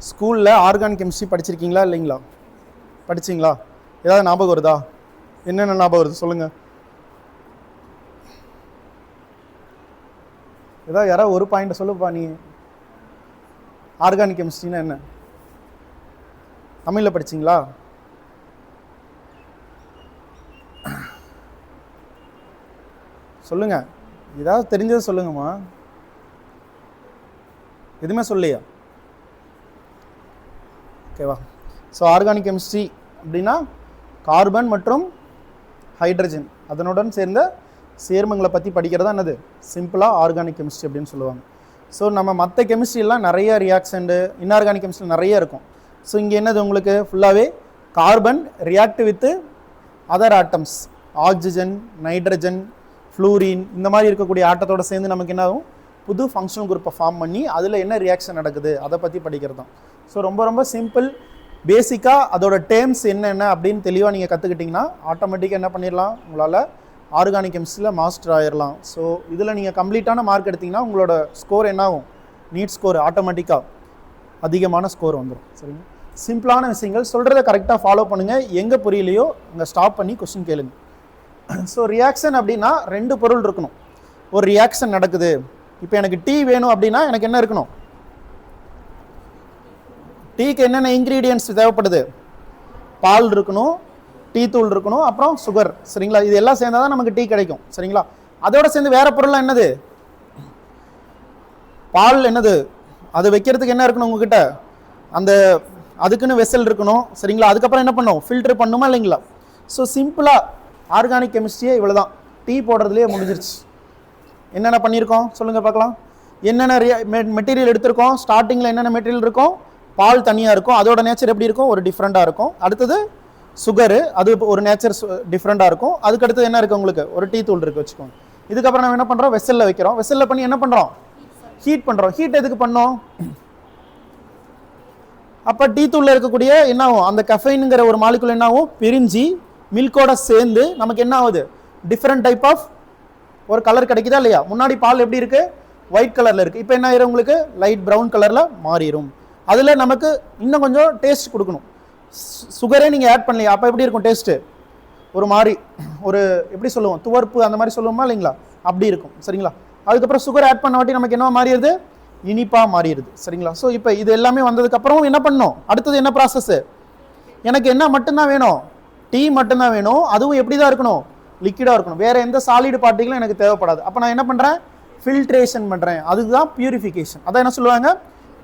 ஸ்கூலில் organic chemistry படிச்சிருக்கீங்களா இல்லைங்களா? படிச்சிங்களா? ஏதாவது ஞாபகம் வருதா? என்னென்ன ஞாபகம் வருது சொல்லுங்கள். ஏதாவது யாராவது ஒரு பாயிண்ட் சொல்லுப்பா. நீ ஆர்கானிக் கெமிஸ்ட்ரின்னா என்ன தமிழில் படிச்சிங்களா? சொல்லுங்க, ஏதாவது தெரிஞ்சது சொல்லுங்கம்மா. எதுவுமே சொல்லையா? ஓகேவா? ஸோ ஆர்கானிக் கெமிஸ்ட்ரி அப்படின்னா கார்பன் மற்றும் ஹைட்ரஜன் அதனுடன் சேர்ந்த சேர்மங்களை பற்றி படிக்கிறதா என்னது சிம்பிளாக ஆர்கானிக் கெமிஸ்ட்ரி அப்படின்னு சொல்லுவாங்க. ஸோ நம்ம மற்ற கெமிஸ்ட்ரிலாம் நிறைய ரியாக்ஷன்டு இன்ஆர்கானிக் கெமிஸ்ட்ரி நிறைய இருக்கும். ஸோ இங்கே என்னது உங்களுக்கு ஃபுல்லாகவே carbon react with other atoms, oxygen, nitrogen, fluorine, இந்த மாதிரி இருக்கக்கூடிய ஆட்டத்தோடு சேர்ந்து நமக்கு என்ன ஆகும், புது ஃபங்க்ஷனல் குரூப்பை ஃபார்ம் பண்ணி அதில் என்ன ரியாக்ஷன் நடக்குது அதை பற்றி படிக்கிறது தான். ஸோ ரொம்ப ரொம்ப சிம்பிள். பேசிக்காக அதோட டேர்ம்ஸ் என்னென்ன அப்படின்னு தெளிவாக நீங்கள் கற்றுக்கிட்டிங்கன்னா ஆட்டோமேட்டிக்காக என்ன பண்ணிடலாம், உங்களால் ஆர்கானிக் கெமிஸ்ட்ரியில் மாஸ்டர் ஆகிடலாம். ஸோ இதில் நீங்கள் கம்ப்ளீட்டான மார்க் எடுத்திங்கன்னா உங்களோட ஸ்கோர் என்ன ஆகும், நீட் ஸ்கோர் ஆட்டோமேட்டிக்காக அதிகமான ஸ்கோர் வந்துடும். சரிங்க, சிம்பிளான விஷயங்கள் சொல்கிறத கரெக்டாக ஃபாலோ பண்ணுங்கள். எங்கே புரியலையோ அங்கே ஸ்டாப் பண்ணி கொஸ்டின் கேளுங்க. ஸோ ரியாக்ஷன் அப்படின்னா ரெண்டு பொருள் இருக்கணும். ஒரு ரியாக்ஷன் நடக்குது, இப்போ எனக்கு டீ வேணும் அப்படின்னா எனக்கு என்ன இருக்கணும், டீக்கு என்னென்ன இன்க்ரீடியன்ட்ஸ் தேவைப்படுது, பால் இருக்கணும், டீ தூள் இருக்கணும், அப்புறம் சுகர். சரிங்களா, இது எல்லாம் சேர்ந்தால் தான் நமக்கு டீ கிடைக்கும். சரிங்களா, அதோட சேர்ந்து வேற பொருள்லாம் என்னது, பால் என்னது, அது வைக்கிறதுக்கு என்ன இருக்கணும் உங்ககிட்ட, அந்த அதுக்குன்னு வெசல் இருக்கணும். சரிங்களா, அதுக்கப்புறம் என்ன பண்ணும், ஃபில்டர் பண்ணுமா இல்லைங்களா. ஸோ சிம்பிளாக ஆர்கானிக் கெமிஸ்ட்ரியே இவ்வளோ தான், டீ போடுறதுலேயே முடிஞ்சிருச்சு. என்னென்ன பண்ணியிருக்கோம் சொல்லுங்கள் பார்க்கலாம். என்னென்ன மெட்டீரியல் எடுத்திருக்கோம், ஸ்டார்டிங்கில் என்னென்ன மெட்டீரியல் இருக்கும், பால் தனியாக இருக்கும், அதோட நேச்சர் எப்படி இருக்கும், ஒரு டிஃப்ரெண்ட்டாக இருக்கும். அடுத்தது சுகரு, அது ஒரு நேச்சர் டிஃப்ரெண்ட்டாக இருக்கும். அதுக்கடுத்து என்ன இருக்குது உங்களுக்கு, ஒரு டீ தூள் இருக்குது வச்சுக்கோங்க. இதுக்கப்புறம் நம்ம என்ன பண்ணுறோம், வெசலில் வைக்கிறோம். வெசலில் பண்ணி என்ன பண்ணுறோம், ஹீட் பண்ணுறோம். ஹீட் எதுக்கு பண்ணோம், அப்போ டீ தூளில் இருக்கக்கூடிய என்ன ஆகும், அந்த கஃபைனுங்கிற ஒரு மாலிகுல் என்ன ஆகும், பிரிஞ்சு மில்கோட சேர்ந்து நமக்கு என்ன ஆகுது, டிஃப்ரெண்ட் டைப் ஆஃப் ஒரு கலர் கிடைக்குதா இல்லையா. முன்னாடி பால் எப்படி இருக்கு, ஒயிட் கலரில் இருக்குது, இப்போ என்ன ஆயிரும் உங்களுக்கு, லைட் ப்ரௌன் கலரில் மாறிடும். அதில் நமக்கு இன்னும் கொஞ்சம் டேஸ்ட் கொடுக்கணும். சுகரே நீங்கள் ஆட் பண்ணலையா, அப்போ எப்படி இருக்கும் டேஸ்ட்டு, ஒரு மாதிரி ஒரு எப்படி சொல்லுவோம், துவர்ப்பு அந்த மாதிரி சொல்லுவோமா இல்லைங்களா, அப்படி இருக்கும். சரிங்களா, அதுக்கப்புறம் சுகர் ஆட் பண்ண வாட்டி நமக்கு என்ன மாறிடுது, இனிப்பாக மாறிடுது. சரிங்களா, ஸோ இப்போ இது எல்லாமே வந்ததுக்கப்புறம் என்ன பண்ணணும், அடுத்தது என்ன ப்ராசஸ்ஸு, எனக்கு என்ன மட்டும்தான் வேணும், டீ மட்டும்தான் வேணும். அதுவும் எப்படி தான் இருக்கணும், லிக்விடாக இருக்கணும், வேறு எந்த சாலிடு பார்ட்டிகளும் எனக்கு தேவைப்படாது. அப்போ நான் என்ன பண்ணுறேன், ஃபில்ட்ரேஷன் பண்ணுறேன். அதுதான் பியூரிஃபிகேஷன். அதான் என்ன சொல்லுவாங்க,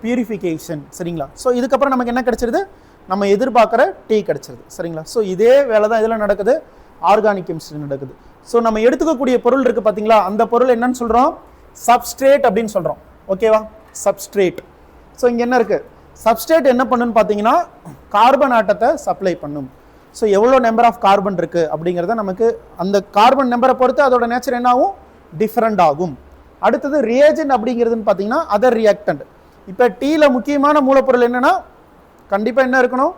பியூரிஃபிகேஷன். சரிங்களா, ஸோ இதுக்கப்புறம் நமக்கு என்ன கிடைச்சிருது, நம்ம எதிர்பார்க்குற டீ கிடைச்சிருது. சரிங்களா, ஸோ இதே வேலை தான் இதில் நடக்குது, ஆர்கானிக் கெமிஸ்ட்ரி நடக்குது. ஸோ நம்ம எடுத்துக்கக்கூடிய பொருள் இருக்குது பார்த்தீங்களா, அந்த பொருள் என்னன்னு சொல்கிறோம், சப்ஸ்ட்ரேட் அப்படின்னு சொல்கிறோம். ஓகேவா, சப்ஸ்ட்ரேட். ஸோ இங்கே என்ன இருக்குது, சப்ஸ்ட்ரேட் என்ன பண்ணுன்னு பார்த்தீங்கன்னா கார்பன் ஆட்டத்தை சப்ளை பண்ணும். ஸோ எவ்வளோ நம்பர் ஆஃப் கார்பன் இருக்குது அப்படிங்கிறத நமக்கு அந்த கார்பன் நம்பரை பொறுத்து அதோட நேச்சர் என்ன ஆகும், டிஃப்ரெண்ட் ஆகும். அடுத்தது ரியேஜென்ட் அப்படிங்கிறதுன்னு பார்த்தீங்கன்னா அதர் ரியாக்டன்ட். இப்போ டீயில் முக்கியமான மூலப்பொருள் என்னென்னா கண்டிப்பாக என்ன இருக்கணும்,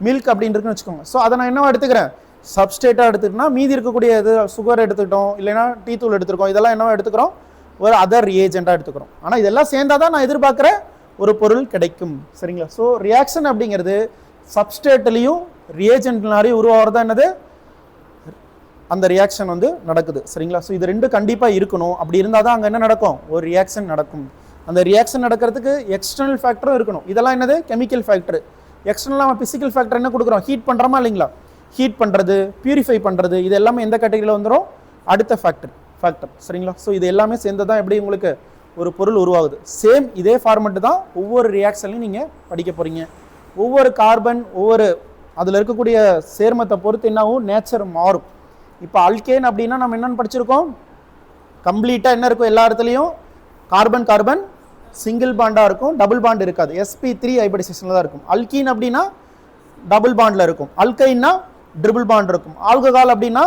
மில்க் அப்படின்னு இருக்குன்னு வச்சுக்கோங்க. ஸோ அதை நான் என்னவா எடுத்துக்கிறேன், சப்ஸ்ட்ரேட்டாக எடுத்துக்கிட்டோம்னா, மீதி இருக்கக்கூடிய இது சுகர் எடுத்துக்கிட்டோம், இல்லைன்னா டீ தூள் எடுத்துருக்கோம், இதெல்லாம் என்னவா எடுத்துக்கிறோம், ஒரு அதர் ரியேஜென்ட்டாக எடுத்துக்கிறோம். ஆனால் இதெல்லாம் சேர்ந்தால் தான் நான் எதிர்பார்க்குற ஒரு பொருள் கிடைக்கும். சரிங்களா, ஸோ ரியாக்ஷன் அப்படிங்கிறது சப்ஸ்ட்ரேட்லேயும் ரியேஜென்ட்னாரையும் உருவாகிறதா என்னது, அந்த ரியாக்ஷன் வந்து நடக்குது. சரிங்களா, ஸோ இது ரெண்டு கண்டிப்பாக இருக்கணும். அப்படி இருந்தால் தான் அங்கே என்ன நடக்கும், ஒரு ரியாக்ஷன் நடக்கும். அந்த ரியாக்ஷன் நடக்கிறதுக்கு எக்ஸ்டர்னல் ஃபேக்டரும் இருக்கணும். இதெல்லாம் என்னது, கெமிக்கல் ஃபேக்டர். எக்ஸ்டர்னல் நம்ம பிசிக்கல் ஃபேக்டர் என்ன கொடுக்குறோம், ஹீட் பண்ணுறோமா இல்லைங்களா, ஹீட் பண்ணுறது, பியூரிஃபை பண்ணுறது, இது எல்லாமே எந்த கேட்டகரியில் வந்துடும், அடுத்த ஃபேக்டர். சரிங்களா, ஸோ இது எல்லாமே சேர்ந்து தான் எப்படி உங்களுக்கு ஒரு பொருள் உருவாகுது. சேம் இதே ஃபார்மெட்டு தான் ஒவ்வொரு ரியாக்ஷன்லையும் நீங்கள் படிக்க போகிறீங்க. ஒவ்வொரு கார்பன், ஒவ்வொரு அதில் இருக்கக்கூடிய சேர்மத்தை பொறுத்து என்னாகும், நேச்சர் மாறும். இப்போ அல்கேன் அப்படின்னா நம்ம என்னென்னு படிச்சிருக்கோம், கம்ப்ளீட்டாக என்ன இருக்கும், எல்லா இடத்துலையும் கார்பன் கார்பன் சிங்கிள் பாண்டாக இருக்கும், டபுள் பாண்ட் இருக்காது, sp3 ஹைபிரிடைசேஷனில் தான் இருக்கும். அல்கீன் அப்படின்னா டபுள் பாண்டில் இருக்கும், அல்கைன்னா ட்ரிபிள் பாண்ட் இருக்கும், ஆல்கஹால் அப்படின்னா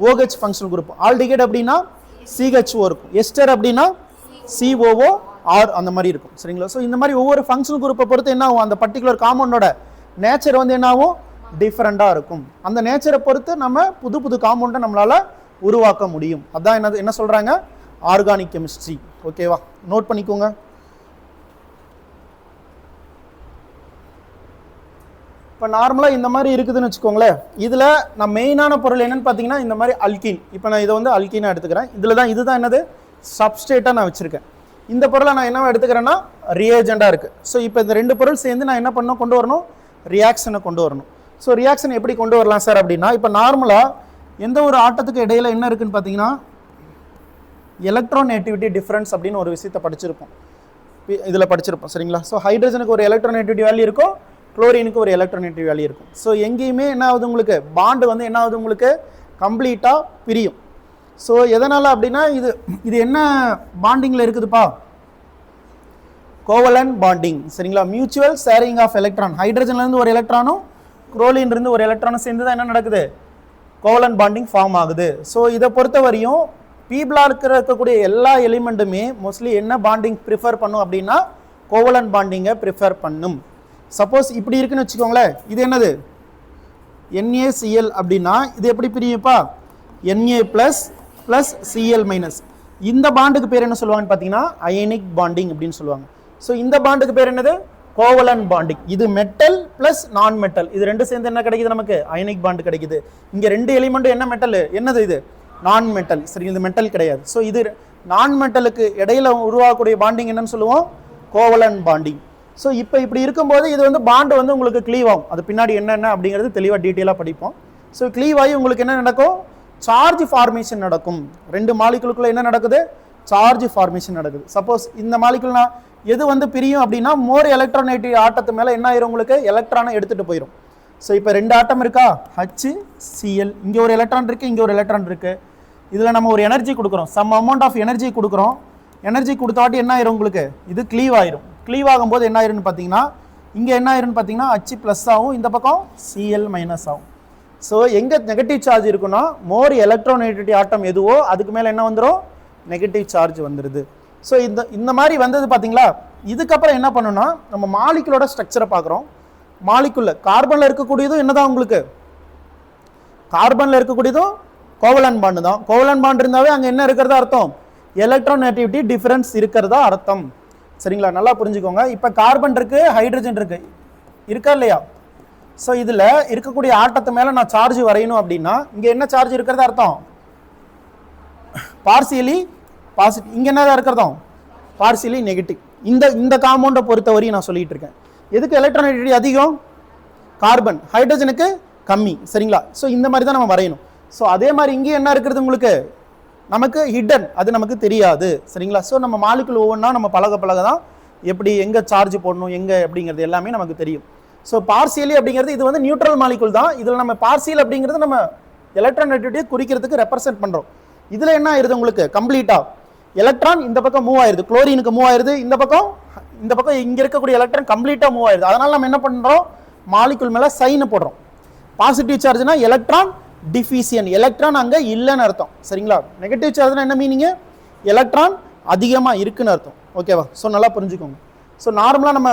OH ஃபங்க்ஷனல் குரூப், ஆல்டிகைட் அப்படின்னா CHO இருக்கும், எஸ்டர் அப்படின்னா COO R அந்த மாதிரி இருக்கும். சரிங்களா, ஸோ இந்த மாதிரி ஒவ்வொரு ஃபங்க்ஷனல் குரூப்பை பொறுத்து என்ன ஆகும், அந்த பர்டிகுலர் காம்பவுண்டோட நேச்சர் வந்து என்ன ஆகும், டிஃப்ரெண்ட்டாக இருக்கும். அந்த நேச்சரை பொறுத்து நம்ம புது புது காம்பவுண்டை நம்மளால் உருவாக்க முடியும். அதான் என்ன சொல்கிறாங்க, ஆர்கானிக் கெமிஸ்ட்ரி. ஓகேவா, நோட் பண்ணிக்கோங்க. இப்போ நார்மலாக இந்த மாதிரி இருக்குதுன்னு வச்சுக்கோங்களேன். இதில் நான் மெயினான பொருள் என்னன்னு பார்த்தீங்கன்னா இந்த மாதிரி அல்கீன். இப்போ நான் இதை வந்து அல்கீனாக எடுத்துக்கிறேன். இதில் தான் இதுதான் என்னது சப்ஸ்டேட்டாக நான் வச்சுருக்கேன். இந்த பொருளை நான் என்ன எடுத்துக்கிறேன்னா ரியேஜெண்டாக இருக்குது. ஸோ இப்போ இந்த ரெண்டு பொருள் சேர்ந்து நான் என்ன பண்ணணும், கொண்டு வரணும், ரியாக்ஷனை கொண்டு வரணும். ஸோ ரியாக்ஷன் எப்படி கொண்டு வரலாம் சார் அப்படின்னா, இப்போ நார்மலாக எந்த ஒரு ஆட்டத்துக்கு இடையில என்ன இருக்குன்னு பார்த்தீங்கன்னா எலக்ட்ரோநேட்டிவிட்டி டிஃப்ரென்ஸ் அப்படின்னு ஒரு விஷயத்தை படிச்சிருப்போம், இதில் படிச்சிருப்போம் சரிங்களா. ஸோ ஹைட்ரஜனுக்கு ஒரு எலக்ட்ரோநேட்டிவிட்டி வேல்யூ இருக்கும், குளோரினுக்கு ஒரு எலக்ட்ரோநேட்டிவ் வேல்யூ இருக்கும். ஸோ எங்கேயுமே என்ன ஆகுது உங்களுக்கு, பாண்டு வந்து என்ன ஆகுது உங்களுக்கு கம்ப்ளீட்டாக பிரியும். ஸோ எதனால் அப்படின்னா இது என்ன பாண்டிங்கில் இருக்குதுப்பா, கோவலன் பாண்டிங் சரிங்களா. மியூச்சுவல் ஷேரிங் ஆஃப் எலக்ட்ரான், ஹைட்ரஜன்லேருந்து ஒரு எலக்ட்ரானும் குளோரின்லேருந்து ஒரு எலக்ட்ரானும் சேர்ந்து தான் என்ன நடக்குது, கோவலன் பாண்டிங் ஃபார்ம் ஆகுது. ஸோ இதை பொறுத்த வரையும் பீபிளாக இருக்கக்கூடிய எல்லா எலிமெண்ட்டுமே மோஸ்ட்லி என்ன பாண்டிங் ப்ரிஃபர் பண்ணும் அப்படின்னா கோவலன் பாண்டிங்கை ப்ரிஃபர் பண்ணும். சப்போஸ் இப்படி இருக்குன்னு வச்சுக்கோங்களேன், இது என்னது NaCl அப்படின்னா இது எப்படி பிரியும்ப்பா, Na plus plus Cl minus. இந்த பாண்டுக்கு பேர் என்ன சொல்லுவாங்கன்னு பார்த்தீங்கன்னா அயனிக் பாண்டிங் அப்படின்னு சொல்லுவாங்க. ஸோ இந்த பாண்டுக்கு பேர் என்னது, கோவலன் பாண்டிங். இது மெட்டல் ப்ளஸ் நான் மெட்டல், இது ரெண்டு சேர்ந்து என்ன கிடைக்குது நமக்கு, அயனிக் பாண்டு கிடைக்குது. இங்கே ரெண்டு எலிமெண்ட்டும் என்ன மெட்டல், என்னது இது நான் மெட்டல் சரி, இது மெட்டல் கிடையாது. ஸோ இது நான் மெட்டலுக்கு இடையில உருவாகக்கூடிய பாண்டிங் என்னன்னு சொல்லுவோம், கோவலன் பாண்டிங். ஸோ இப்போ இப்படி இருக்கும்போது இது வந்து பாண்டு வந்து உங்களுக்கு க்ளீவ் ஆகும். அது பின்னாடி என்னென்ன அப்படிங்கிறது தெளிவாக டீட்டெயிலாக படிப்போம். ஸோ க்ளீவ் ஆகி உங்களுக்கு என்ன நடக்கும், சார்ஜ் ஃபார்மேஷன் நடக்கும். ரெண்டு மாலிகுலுக்குள்ள என்ன நடக்குது, சார்ஜ் ஃபார்மேஷன் நடக்குது. சப்போஸ் இந்த மாலிகுல்னா எது வந்து பிரியும் அப்படின்னா மோர் எலக்ட்ரானேட்டிவ் ஆட்டத்து மேலே என்ன ஆயிரும், உங்களுக்கு எலக்ட்ரானை எடுத்துகிட்டு போயிடும். ஸோ இப்போ ரெண்டு ஆட்டம் இருக்கா, HCl, இங்கே ஒரு எலக்ட்ரான் இருக்குது, இங்கே ஒரு எலக்ட்ரான் இருக்குது. இதில் நம்ம ஒரு எனர்ஜி கொடுக்குறோம், சம் அமௌண்ட் ஆஃப் எனர்ஜி கொடுக்குறோம். எனர்ஜி கொடுத்தாட்டி என்ன ஆயிரும் உங்களுக்கு, இது க்ளீவ் ஆயிரும். க்ளீவ் ஆகும்போது என்ன ஆயிருன்னு பார்த்தீங்கன்னா இங்கே என்ன ஆயிருன்னு பார்த்தீங்கன்னா H ப்ளஸ் ஆகும், இந்த பக்கம் Cl மைனஸ் ஆகும். ஸோ எங்கே நெகட்டிவ் சார்ஜ் இருக்குன்னா மோர் எலக்ட்ரோநெகட்டிவிட்டி ஆட்டம் எதுவோ அதுக்கு மேலே என்ன வந்துடும், நெகட்டிவ் சார்ஜ் வந்துடுது. ஸோ இந்த மாதிரி வந்தது பார்த்தீங்களா. இதுக்கப்புறம் என்ன பண்ணணும்னா நம்ம மாலிகுலோட ஸ்ட்ரக்சரை பார்க்குறோம். மாலிகுல்ல கார்பனில் இருக்கக்கூடியதும் என்னதான் உங்களுக்கு, கார்பனில் இருக்கக்கூடியதும் கோவலன் பாண்டு தான். கோவலன் பாண்டு இருந்தாவே அங்கே என்ன இருக்கிறதா அர்த்தம், எலக்ட்ரோநெகட்டிவிட்டி டிஃபரன்ஸ் இருக்கிறதா அர்த்தம் சரிங்களா. நல்லா புரிஞ்சுக்கோங்க. இப்போ கார்பன் இருக்கு, ஹைட்ரஜன் இருக்கு, இருக்கா இல்லையா. ஸோ இதில் இருக்கக்கூடிய ஆட்டத்து மேலே நான் சார்ஜ் வரையணும் அப்படின்னா இங்கே என்ன சார்ஜ் இருக்கிறதா அர்த்தம், பார்சியலி பாசிட்டிவ். இங்கே என்னதான் இருக்கிறதும் பார்சியலி நெகட்டிவ். இந்த காம்பவுண்டை பொறுத்த வரையும் நான் சொல்லிட்டு இருக்கேன். எதுக்கு எலக்ட்ரானிட்டி அதிகம், கார்பன், ஹைட்ரஜனுக்கு கம்மி சரிங்களா. ஸோ இந்த மாதிரி தான் நம்ம வரையணும். ஸோ அதே மாதிரி இங்கே என்ன இருக்கிறது உங்களுக்கு, நமக்கு ஹிடன், அது நமக்கு தெரியாது சரிங்களா. ஸோ நம்ம மாலிகுல் ஒவ்வொன்றா நம்ம பழக தான் எப்படி எங்கே சார்ஜ் போடணும் எங்கே அப்படிங்கிறது எல்லாமே நமக்கு தெரியும். ஸோ பார்சியலி அப்படிங்கிறது இது வந்து நியூட்ரல் மாலிகுல் தான். இதில் நம்ம பார்சியல் அப்படிங்கிறது நம்ம எலக்ட்ரானேட்டிவிட்டியை குறிக்கிறதுக்கு ரெப்ரசென்ட் பண்ணுறோம். இதில் என்ன ஆயிருது உங்களுக்கு, கம்ப்ளீட்டாக எலக்ட்ரான் இந்த பக்கம் மூவ் ஆயிருது, குளோரினுக்கு மூவ் ஆயிருது, இந்த பக்கம் இங்கே இருக்கக்கூடிய எலக்ட்ரான் கம்ப்ளீட்டாக மூவ் ஆயிருது. அதனால நம்ம என்ன பண்ணுறோம், மாலிகுல் மேலே சைனை போடுறோம். பாசிட்டிவ் சார்ஜ்னா எலக்ட்ரான் டிஃபிஷியன்ட், எலக்ட்ரான் அங்கே இல்லைன்னு அர்த்தம் சரிங்களா. நெகட்டிவ் சார்ஜ்னா என்ன மீனிங், எலக்ட்ரான் அதிகமாக இருக்குன்னு அர்த்தம். ஓகேவா. ஸோ நல்லா புரிஞ்சுக்கோங்க. ஸோ நார்மலாக நம்ம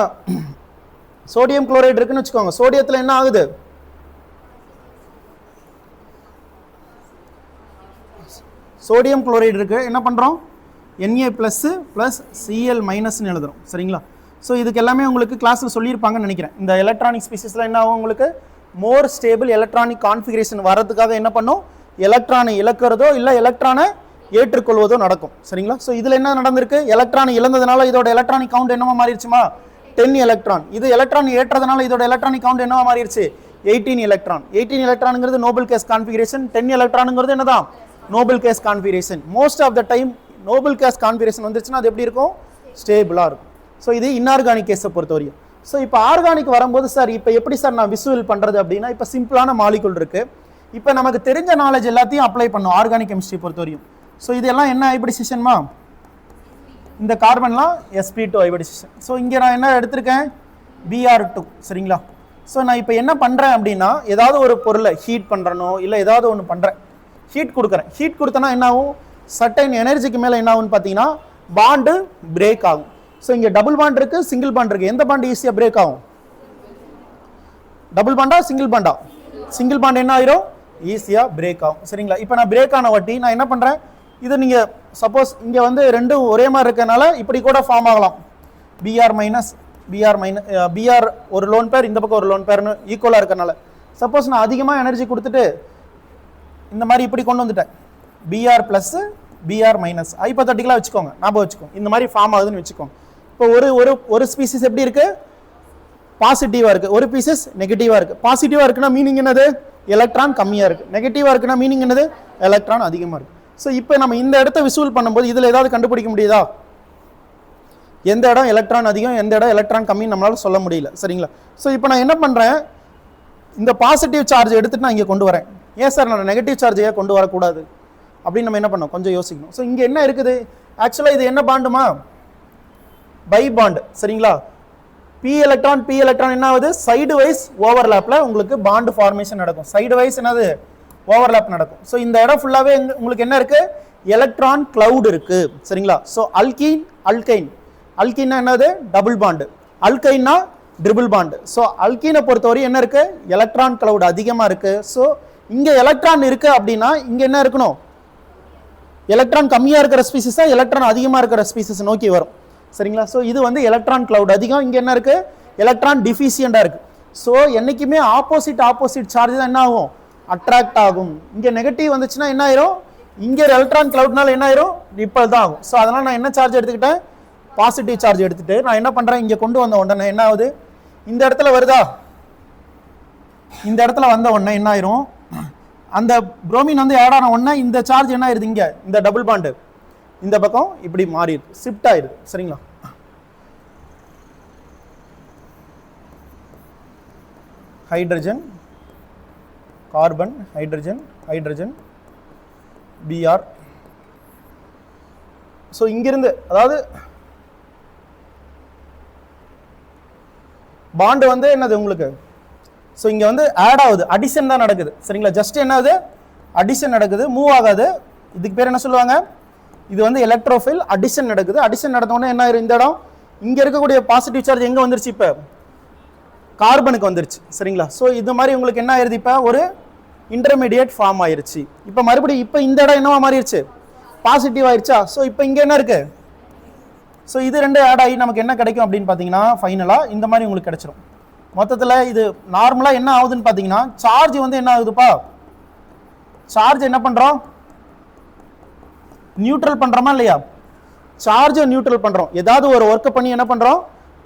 சோடியம் குளோரைடு இருக்குன்னு வச்சுக்கோங்க. சோடியத்தில் என்ன ஆகுது, சோடியம் குளோரைடு இருக்கு, என்ன பண்ணுறோம், Na ப்ளஸ் ப்ளஸ் Cl மைனஸ்ன்னு எழுதுறோம் சரிங்களா. ஸோ இதுக்கு எல்லாமே உங்களுக்கு கிளாஸில் சொல்லியிருப்பாங்கன்னு நினைக்கிறேன். இந்த எலக்ட்ரானிக் ஸ்பீசிஸில் என்ன ஆகும், உங்களுக்கு மோர் ஸ்டேபிள் எலக்ட்ரானிக் கான்ஃபிகரேஷன் வர்றதுக்காக என்ன பண்ணும், எலக்ட்ரானை இழக்கிறதோ இல்லை எலக்ட்ரானை ஏற்றுக்கொள்வதோ நடக்கும் சரிங்களா. ஸோ இதில் என்ன நடந்திருக்கு, எலக்ட்ரானை இழந்ததுனால இதோட எலக்ட்ரானிக் கவுண்ட் என்னவா மாறிடுச்சுமா, 10 எலக்ட்ரான். இது எலக்ட்ரான் ஏற்றதுனால இதோட எலக்ட்ரானிக் கவுண்ட் என்னவா மாறிடுச்சு, 18 எலக்ட்ரான். 18 எலக்ட்ரானுங்கிறது நோபல் கேஸ் கான்ஃபிகரேஷன், 10 எலக்ட்ரானுங்கிறது என்னதான் noble gas configuration. Most of the time noble gas configuration வந்துருச்சுன்னா அது எப்படி இருக்கும், ஸ்டேபிளாக இருக்கும். ஸோ இது இன்ஆர்கானிக் கேஸை பொறுத்தவரையும். ஸோ இப்போ ஆர்கானிக் வரும்போது சார் இப்போ எப்படி சார் நான் விசுவல் பண்ணுறது அப்படின்னா, இப்போ சிம்பிளான மாலிகுல் இருக்குது. இப்போ நமக்கு தெரிஞ்ச நாலேஜ் எல்லாத்தையும் அப்ளை பண்ணும் ஆர்கானிக் கெமிஸ்ட்ரி பொறுத்தவரையும். ஸோ இதெல்லாம் என்ன ஹைபிரிடைசேஷன்மா, இந்த கார்பன்லாம் sp2 ஹைபிரிடைசேஷன். ஸோ இங்கே நான் என்ன எடுத்திருக்கேன், Br2 சரிங்களா. ஸோ நான் இப்போ என்ன பண்ணுறேன் அப்படின்னா ஏதாவது ஒரு பொருளை ஹீட் பண்ணுறனோ இல்லை ஏதாவது ஒன்று பண்ணுறேன், ஹீட் கொடுக்குறேன். ஹீட் கொடுத்தனா என்ன ஆகும், சர்டைன் எனர்ஜிக்கு மேலே என்ன ஆகும்னு பார்த்தீங்கன்னா பாண்டு பிரேக் ஆகும். ஸோ இங்கே டபுள் பாண்ட் இருக்கு, சிங்கிள் பாண்ட் இருக்கு, எந்த பாண்டு ஈஸியாக பிரேக் ஆகும், double Panda single Panda, single bond என்ன ஆயிரும் ஈஸியாக பிரேக் ஆகும் சரிங்களா. இப்போ நான் பிரேக் ஆன வாட்டி நான் என்ன பண்ணுறேன், இது நீங்கள் சப்போஸ் இங்கே வந்து ரெண்டும் ஒரே மாதிரி இருக்கனால இப்படி கூட ஃபார்ம் ஆகலாம், Br minus B R minus B R ஒரு லோன் பேர், இந்த பக்கம் ஒரு லோன் பேர்னு ஈக்குவலாக இருக்கறனால. சப்போஸ் நான் அதிகமாக எனர்ஜி கொடுத்துட்டு இந்த மாதிரி இப்படி கொண்டு வந்துட்டேன், பிஆர் ப்ளஸ் பிஆர் மைனஸ் ஹைப்போதட்டிக்கலாக வச்சுக்கோங்க, ஞாபகம் வச்சுக்கோங்க, இந்த மாதிரி ஃபார்ம் ஆகுதுன்னு வச்சுக்கோங்க. இப்போ ஒரு ஸ்பீசிஸ் எப்படி இருக்கு, பாசிட்டிவாக இருக்கு, ஒரு பீசஸ் நெகட்டிவாக இருக்கு. பாசிட்டிவாக இருக்குன்னா மீனிங் என்னது, எலக்ட்ரான் கம்மியாக இருக்கு. நெகட்டிவாக இருக்குன்னா மீனிங் என்னது, எலக்ட்ரான் அதிகமாக இருக்கு. ஸோ இப்போ நம்ம இந்த இடத்த விசுவல் பண்ணும்போது இதில் ஏதாவது கண்டுபிடிக்க முடியுதா, எந்த இடம் எலக்ட்ரான் அதிகம் எந்த இடம் எலக்ட்ரான் கம்மி நம்மளால சொல்ல முடியல, சரிங்களா? ஸோ இப்போ நான் என்ன பண்ணுறேன், இந்த பாசிட்டிவ் சார்ஜ் எடுத்துட்டு நான் இங்கே கொண்டு வரேன். ஏன் சார் நான் நெகட்டிவ் சார்ஜையே கொண்டு வரக்கூடாது அப்படின்னு நம்ம என்ன பண்ணோம், கொஞ்சம் யோசிக்கணும். ஸோ இங்கே என்ன இருக்குது, ஆக்சுவலாக இது என்ன பாண்டுமா, பை பாண்டு, சரிங்களா? பி எலக்ட்ரான் என்ன ஆகுது, சைடு வைஸ் ஓவர்லேப்பில் உங்களுக்கு பாண்டு ஃபார்மேஷன் நடக்கும். சைடு வைஸ் என்னது, ஓவர்லேப் நடக்கும். ஸோ இந்த இடம் ஃபுல்லாகவே உங்களுக்கு என்ன இருக்கு, எலக்ட்ரான் கிளவுட் இருக்கு, சரிங்களா? ஸோ அல்கைன்னா என்னது, டபுள் பாண்டு, அல்கைன்னா ட்ரிபிள் பாண்டு. ஸோ அல்கீனை பொறுத்தவரை என்ன இருக்கு, எலக்ட்ரான் கிளவுட் அதிகமாக இருக்கு. ஸோ இங்கே எலக்ட்ரான் இருக்கு அப்படின்னா இங்கே என்ன இருக்கணும், எலக்ட்ரான் கம்மியாக இருக்கிற ஸ்பீசிஸ் தான் எலக்ட்ரான் அதிகமாக இருக்கிற ஸ்பீசிஸ் நோக்கி வரும், சரிங்களா? ஸோ இது வந்து எலக்ட்ரான் கிளவுட் அதிகம், இங்கே என்ன இருக்கு, எலக்ட்ரான் டிஃபிஷியண்டாக இருக்கு. ஸோ என்றைக்குமே ஆப்போசிட் சார்ஜ் தான் என்ன ஆகும், அட்ராக்ட் ஆகும். இங்கே நெகட்டிவ் வந்துச்சுன்னா என்ன ஆயிரும், இங்கே எலக்ட்ரான் கிளவுட்னால என்ன ஆயிரும், ரிப்பல் தான் ஆகும். ஸோ அதனால் நான் என்ன சார்ஜ் எடுத்துக்கிட்டேன், பாசிட்டிவ் சார்ஜ் எடுத்துட்டு நான் என்ன பண்ணுறேன், இங்கே கொண்டு வந்த உடனே என்ன ஆகுது, இந்த இடத்துல வருதா, இந்த இடத்துல வந்த உடனே என்ன ஆயிரும், அந்த புரோமின் வந்து ஆட் ஆன உடனே இந்த சார்ஜ் என்ன ஆயிருது, இங்கே இந்த டபுள் பாண்டு இந்த பக்கம் இப்படி மாறிடுது, ஷிஃப்ட் ஆயிருது, சரிங்களா? Hydrogen carbon hydrogen B R. So இங்கிருந்து அதாவது பாண்டு வந்து என்னது உங்களுக்கு, ஸோ இங்கே வந்து ஆட் ஆகுது, அடிஷன் தான் நடக்குது, சரிங்களா? ஜஸ்ட் என்னது, அடிஷன் நடக்குது, மூவ் ஆகாது. இதுக்கு பேர் என்ன சொல்லுவாங்க, இது வந்து எலக்ட்ரோஃபில், அடிஷன் நடக்குது. அடிஷன் நடந்தோடனே என்ன ஆயிரும், இந்த இடம் இங்கே இருக்கக்கூடிய பாசிட்டிவ் சார்ஜ் எங்கே வந்துருச்சு, இப்போ கார்பனுக்கு வந்துருச்சு, சரிங்களா? ஸோ இது மாதிரி உங்களுக்கு என்ன ஆயிருது, இப்போ ஒரு இன்டர்மீடியேட் ஃபார்ம் ஆயிருச்சு. இப்போ மறுபடியும் இப்போ இந்த இடம் என்னவா மாறிடுச்சு, பாசிட்டிவ் ஆயிருச்சா? ஸோ இப்போ இங்கே என்ன இருக்கு, ஸோ இது ரெண்டு ஆட் ஆகி நமக்கு என்ன கிடைக்கும் அப்படின்னு பார்த்தீங்கன்னா ஃபைனலாக இந்த மாதிரி உங்களுக்கு கிடைச்சிடும். மொத்தத்தில் இது நார்மலாக என்ன ஆகுதுன்னு பார்த்தீங்கன்னா சார்ஜ் வந்து என்ன ஆகுதுப்பா, சார்ஜ் என்ன பண்ணுறோம், நியூட்ரல் பண்ணுறோமா இல்லையா, சார்ஜை நியூட்ரல் பண்ணுறோம். ஏதாவது ஒரு ஒர்க்கை பண்ணி என்ன பண்ணுறோம்,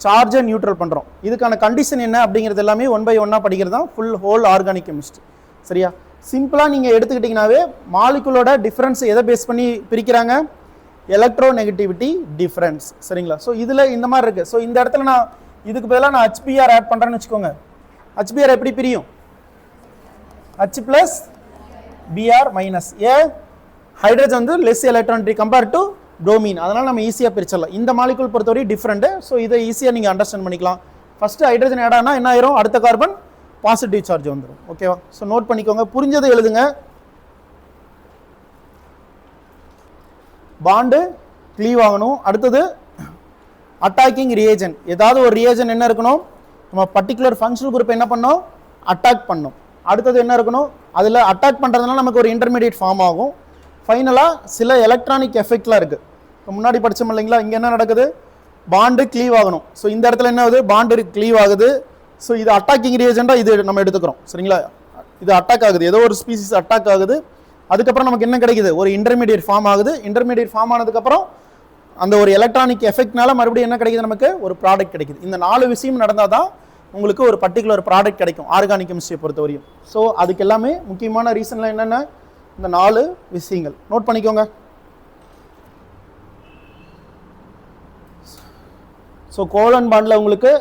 சார்ஜை நியூட்ரல் பண்ணுறோம். இதுக்கான கண்டிஷன் என்ன அப்படிங்கிறது எல்லாமே 1 by 1 படிக்கிறது தான் ஃபுல் ஹோல் ஆர்கானிக் கெமிஸ்ட்ரி, சரியா? சிம்பிளாக நீங்கள் எடுத்துக்கிட்டிங்கனாவே மாலிகுலோட டிஃப்ரென்ஸ் எதை பேஸ் பண்ணி பிரிக்கிறாங்க, எலக்ட்ரோ நெகட்டிவிட்டி டிஃப்ரென்ஸ், சரிங்களா? ஸோ இதில் இந்த மாதிரி இருக்குது. ஸோ இந்த இடத்துல நான் இதுக்கு பதிலாக நான் HBr ஆட் பண்ணுறேன்னு வச்சுக்கோங்க. HBr எப்படி பிரியும், H plus B R minus. Hydrogen வந்து less electronegativity compare to bromine, அதனால் நம்ம ஈஸியாக பிரிச்சிடலாம். இந்த மாலிகுல் பொறுத்தவரை டிஃப்ரெண்ட்டு. ஸோ இதை ஈஸியாக நீங்கள் அண்டர்ஸ்டாண்ட் பண்ணிக்கலாம். ஃபஸ்ட்டு ஹைட்ரஜன் ஆட் ஆனால் என்ன ஆயிரும், அடுத்த கார்பன் பாசிட்டிவ் சார்ஜ் வந்துடும், ஓகேவா? ஸோ நோட் பண்ணிக்கோங்க, புரிஞ்சதை எழுதுங்க. பாண்டு க்ளீவ் ஆகணும். அடுத்தது அட்டாக்கிங் ரியேஜன், ஏதாவது ஒரு ரியேஜன் என்ன இருக்கணும், நம்ம பர்டிகுலர் ஃபங்க்ஷனல் குரூப் என்ன பண்ணோம், அட்டாக் பண்ணோம். அடுத்தது என்ன இருக்கணும், அதில் அட்டாக் பண்ணுறதுனால நமக்கு ஒரு இன்டர்மீடியட் ஃபார்ம் ஆகும். ஃபைனலாக சில எலக்ட்ரானிக் எஃபெக்ட்லாம் இருக்குது. இப்போ முன்னாடி படித்தோம் இல்லைங்களா, இங்கே என்ன நடக்குது, பாண்டு க்ளீவ் ஆகணும். ஸோ இந்த இடத்துல என்ன ஆகுது, பாண்டு க்ளீவ் ஆகுது. ஸோ இது அட்டாக்கிங் ரியேஜெண்டாக இது நம்ம எடுத்துக்கிறோம், சரிங்களா? இது அட்டாக் ஆகுது, ஏதோ ஒரு ஸ்பீசிஸ் அட்டாக் ஆகுது. அதுக்கப்புறம் நமக்கு என்ன கிடைக்குது, ஒரு இன்டர்மீடியட் ஃபார்ம் ஆகுது. இன்டர்மீடியட் ஃபார்ம் ஆனதுக்கப்புறம் அந்த ஒரு எலக்ட்ரானிக் எஃபெக்ட்னால மறுபடியும் என்ன கிடைக்குது, நமக்கு ஒரு ப்ராடக்ட் கிடைக்குது. இந்த 4 விஷயம் நடந்தால் தான் உங்களுக்கு ஒரு பர்டிகுலர் ப்ராடக்ட் கிடைக்கும் ஆர்கானிக் கெமிஸ்ட்ரியை பொறுத்தவரையும். ஸோ அதுக்கு எல்லாமே முக்கியமான ரீசன்லாம் என்னென்ன, இந்த 4 விஷயங்கள் நோட் பண்ணிக்கோங்க. ஸோ கோவலன்ட் பாண்டில் உங்களுக்கு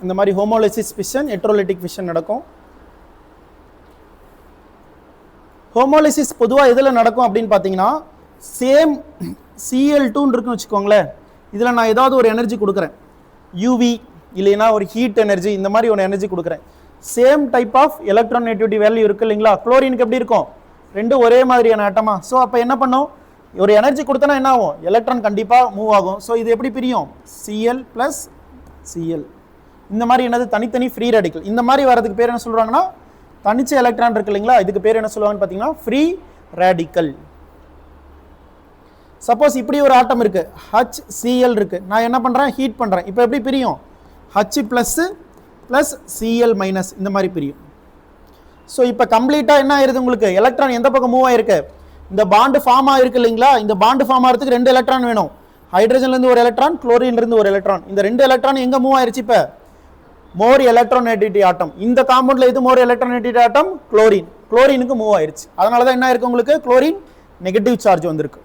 இந்த மாதிரி ஹோமோலைசிஸ் ஃபிஷன், ஹெட்ரோலைட்டிக் ஃபிஷன் நடக்கும். ஹோமோலைசிஸ் பொதுவாக எதில் நடக்கும் அப்படின்னு பார்த்தீங்கன்னா, சேம் Cl2 இருக்குன்னு வச்சுக்கோங்களேன். இதில் நான் ஏதாவது ஒரு எனர்ஜி கொடுக்குறேன், யூவி இல்லைன்னா ஒரு ஹீட் எனர்ஜி, இந்த மாதிரி ஒரு எனர்ஜி கொடுக்குறேன். Same type of electron negativity value இருக்குது இல்லைங்களா? குளோரினுக்கு எப்படி இருக்கும், ரெண்டும் ஒரே மாதிரியான ஆட்டமா. ஸோ அப்போ என்ன பண்ணும், ஒரு எனர்ஜி கொடுத்தனா என்ன ஆகும், எலக்ட்ரான் கண்டிப்பாக மூவ் ஆகும். ஸோ இது எப்படி பிரியும், Cl ப்ளஸ் Cl. இந்த மாதிரி என்னது, தனித்தனி ஃப்ரீ ரேடிக்கல். இந்த மாதிரி வரதுக்கு பேர் என்ன சொல்கிறாங்கன்னா, தனிச்ச எலக்ட்ரான் இருக்கு இல்லைங்களா, இதுக்கு பேர் என்ன சொல்லுவாங்கன்னு பார்த்தீங்கன்னா ஃப்ரீ ரேடிக்கல். சப்போஸ் இப்படி ஒரு ஆட்டம் இருக்கு, HCl இருக்கு, நான் என்ன பண்ணுறேன், ஹீட் பண்ணுறேன். இப்போ எப்படி பிரியும், H plus plus Cl minus இந்த மாதிரி பிரியும். ஸோ இப்போ கம்ப்ளீட்டாக என்ன ஆயிருது உங்களுக்கு, எலக்ட்ரான் எந்த பக்கம் மூவ் ஆயிருக்கு, இந்த பாண்டு ஃபார்ம் ஆயிருக்கு இல்லைங்களா, இந்த பாண்டு ஃபார்ம் ஆகிறதுக்கு 2 எலக்ட்ரான் வேணும். ஹைட்ரஜன்லேருந்து ஒரு எலக்ட்ரான், குளோரின்லேருந்து ஒரு எலக்ட்ரான். இந்த 2 எலக்ட்ரான் எங்கே மூவ் ஆயிருச்சு, இப்போ மோர் எலக்ட்ரோநெகட்டிவிட்டி ஆட்டம். இந்த காம்பவுண்டில் எது மோர் எலக்ட்ரோநெகட்டிவிட்டி ஆட்டம், குளோரின். குளோரினுக்கு மூவ் ஆயிருச்சு. அதனால தான் என்ன இருக்கு உங்களுக்கு, குளோரின் நெகட்டிவ் சார்ஜ் வந்திருக்கு.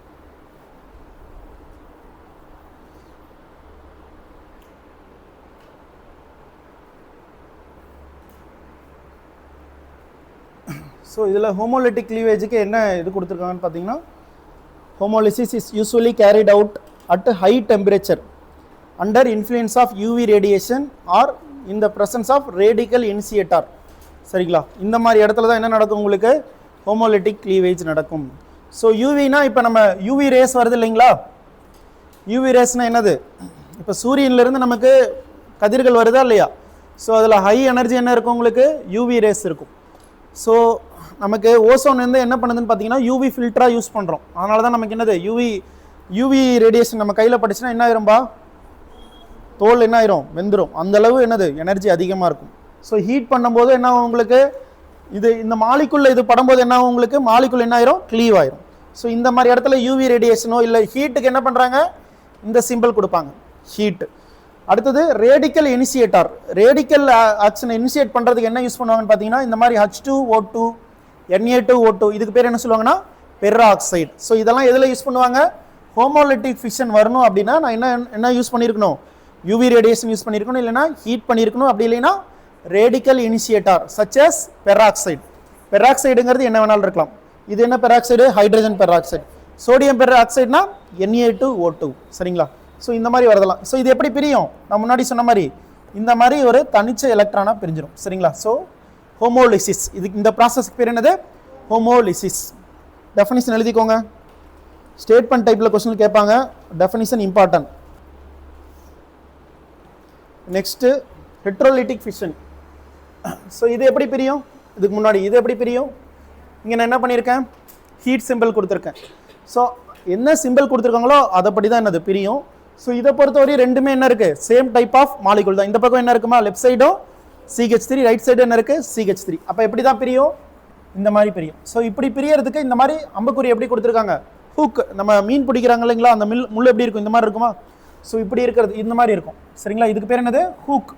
ஸோ இதில் ஹோமோலிட்டிக் கிளீவேஜுக்கு என்ன இது கொடுத்துருக்காங்கன்னு பார்த்தீங்கன்னா, homolysis is usually carried out at high temperature under influence of UV radiation or in the presence of radical initiator. சரிங்களா, இந்த மாதிரி இடத்துல தான் என்ன நடக்கும் உங்களுக்கு, ஹோமோலிட்டிக் கிளீவேஜ் நடக்கும். ஸோ யூவினா இப்போ நம்ம யூவி ரேஸ் வருது இல்லைங்களா, யூவி ரேஸ்னால் என்னது, இப்போ சூரியன்லேருந்து நமக்கு கதிர்கள் வருதா இல்லையா, ஸோ அதில் ஹை எனர்ஜி என்ன இருக்கும் உங்களுக்கு, யூவி ரேஸ் இருக்கும். ஸோ நமக்கு ஓசோன் வந்து என்ன பண்ணுதுன்னு பார்த்தீங்கன்னா யூவி ஃபில்டராக யூஸ் பண்ணுறோம். அதனால தான் நமக்கு என்னது, யூவி ரேடியேஷன் நம்ம கையில் பட்டுச்சுன்னா என்ன ஆயிரும்பா, தோல் என்ன ஆயிரும், வெந்துடும். அந்தளவு என்னது எனர்ஜி அதிகமாக இருக்கும். ஸோ ஹீட் பண்ணும்போது என்ன ஆகும் உங்களுக்கு, இது இந்த மாலிக்குள்ள இது படும்போது என்ன ஆகும் உங்களுக்கு, மாலிக்குள் என்ன ஆயிரும், கிளீவ் ஆயிரும். ஸோ இந்த மாதிரி இடத்துல யூவி ரேடியேஷனோ இல்லை ஹீட்டுக்கு என்ன பண்ணுறாங்க, இந்த சிம்பிள் கொடுப்பாங்க, ஹீட். அடுத்தது ரேடிக்கல் இனிஷியேட்டர். ரேடிக்கல் ஆக்ஷனை இனிஷியேட் பண்ணுறதுக்கு என்ன யூஸ் பண்ணுவாங்கன்னு பார்த்தீங்கன்னா, இந்த மாதிரி H2O2 Na2O2 இதுக்கு பேர் என்ன சொல்லுவாங்கன்னா பெராக்சைடு. ஸோ இதெல்லாம் எதில் யூஸ் பண்ணுவாங்க, ஹோமோலிட்டிக் ஃபிஷன் வரணும் அப்படின்னா நான் என்ன யூஸ் பண்ணியிருக்கணும், யூவி ரேடியேஷன் யூஸ் பண்ணியிருக்கணும், இல்லைனா ஹீட் பண்ணியிருக்கணும். அப்படி இல்லைன்னா radical initiator such as peroxide. பெராக்சைடுங்கிறது என்ன வேணாலும் இருக்கலாம். இது என்ன பெராக்சைடு, ஹைட்ரஜன் பெராக்சைடு. சோடியம் பெராக்சைடுனா Na2O2. சரிங்களா, ஸோ இந்த மாதிரி வரதெல்லாம். ஸோ இது எப்படி பிரியும், நான் முன்னாடி சொன்ன மாதிரி இந்த மாதிரி ஒரு தனிச்ச எலக்ட்ரானாக பிரிஞ்சிடும். சரிங்களா, ஸோ ஹோமோலிசிஸ், இது இந்த ப்ராசஸ்க்கு பேர் என்னது, ஹோமோலிசிஸ். டெஃபினிஷன் எழுதிக்கோங்க, ஸ்டேட்மெண்ட் டைப்பில் கொஸ்டின் கேட்பாங்க, definition important. Next heterolytic fission. So இது எப்படி பிரியும், இதுக்கு முன்னாடி இது எப்படி பிரியும், இங்கே நான் என்ன பண்ணியிருக்கேன், ஹீட் சிம்பிள் கொடுத்துருக்கேன். ஸோ என்ன சிம்பிள் கொடுத்துருக்காங்களோ அதைப்படி தான் என்னது பிரியும். ஸோ இதை பொறுத்தவரை ரெண்டுமே என்ன இருக்குது, சேம் டைப் ஆஃப் மாலிகுல் தான். இந்த பக்கம் என்ன இருக்குமா, லெஃப்ட் சைடும் CH3, ரைட் சைடு என்ன இருக்குது, CH3. அப்போ எப்படி தான் பிரியும், இந்த மாதிரி பிரியும். ஸோ இப்படி பிரியறதுக்கு இந்த மாதிரி அம்புக்குறி எப்படி கொடுத்துருக்காங்க, ஹூக், நம்ம மீன் பிடிக்கிறாங்க இல்லைங்களா, அந்த முள் எப்படி இருக்கும், இந்த மாதிரி இருக்குமா. ஸோ இப்படி இருக்கிறது இந்த மாதிரி இருக்கும். சரிங்களா, இதுக்கு பேர் என்னது, ஹூக்.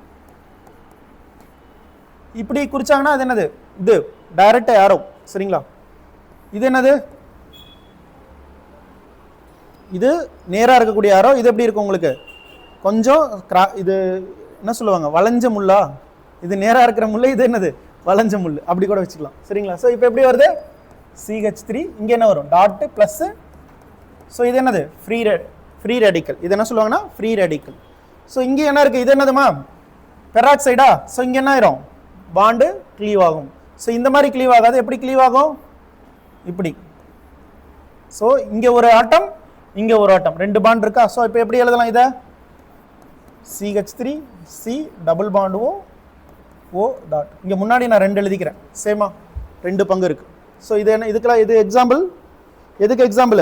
இப்படி குறிச்சாங்கன்னா அது என்னது, இது டைரக்ட் ஏரோ. சரிங்களா, இது என்னது, இது நேராக இருக்கக்கூடிய ஏரோ. இது எப்படி இருக்கும் உங்களுக்கு, கொஞ்சம் இது என்ன சொல்லுவாங்க, வளைஞ்ச முள்ளா. இது நேராக இருக்கிற முள்ளு, இது என்னது, வளைஞ்ச முள், அப்படி கூட வச்சுக்கலாம். சரிங்களா, ஸோ இப்போ எப்படி வருது, CH3, இங்கே என்ன வரும், டாட்டு ப்ளஸ்ஸு. ஸோ இது என்னது, ஃப்ரீ ரேடிக்கல். இது என்ன சொல்லுவாங்கன்னா ஃப்ரீ ரேடிக்கல். ஸோ இங்கே என்ன இருக்குது, இது என்னதுமா, பெராக்சைடா. ஸோ இங்கே என்ன ஆயிரும், பாண்டு கிளீவ் ஆகும். ஸோ இந்த மாதிரி கிளீவ் ஆகாது, எப்படி கிளீவ் ஆகும், இப்படி. ஸோ இங்கே ஒரு ஆட்டம், இங்கே ஒரு ஆட்டம், 2 பாண்ட் இருக்கா. ஸோ இப்போ எப்படி எழுதலாம் இதை, CH3 C double bond O dot. இங்கே முன்னாடி நான் 2 எழுதிக்கிறேன், சேமா 2 பங்கு இருக்கு. ஸோ இது என்ன, இதுக்கெல்லாம் இது எக்ஸாம்பிள், எதுக்கு example,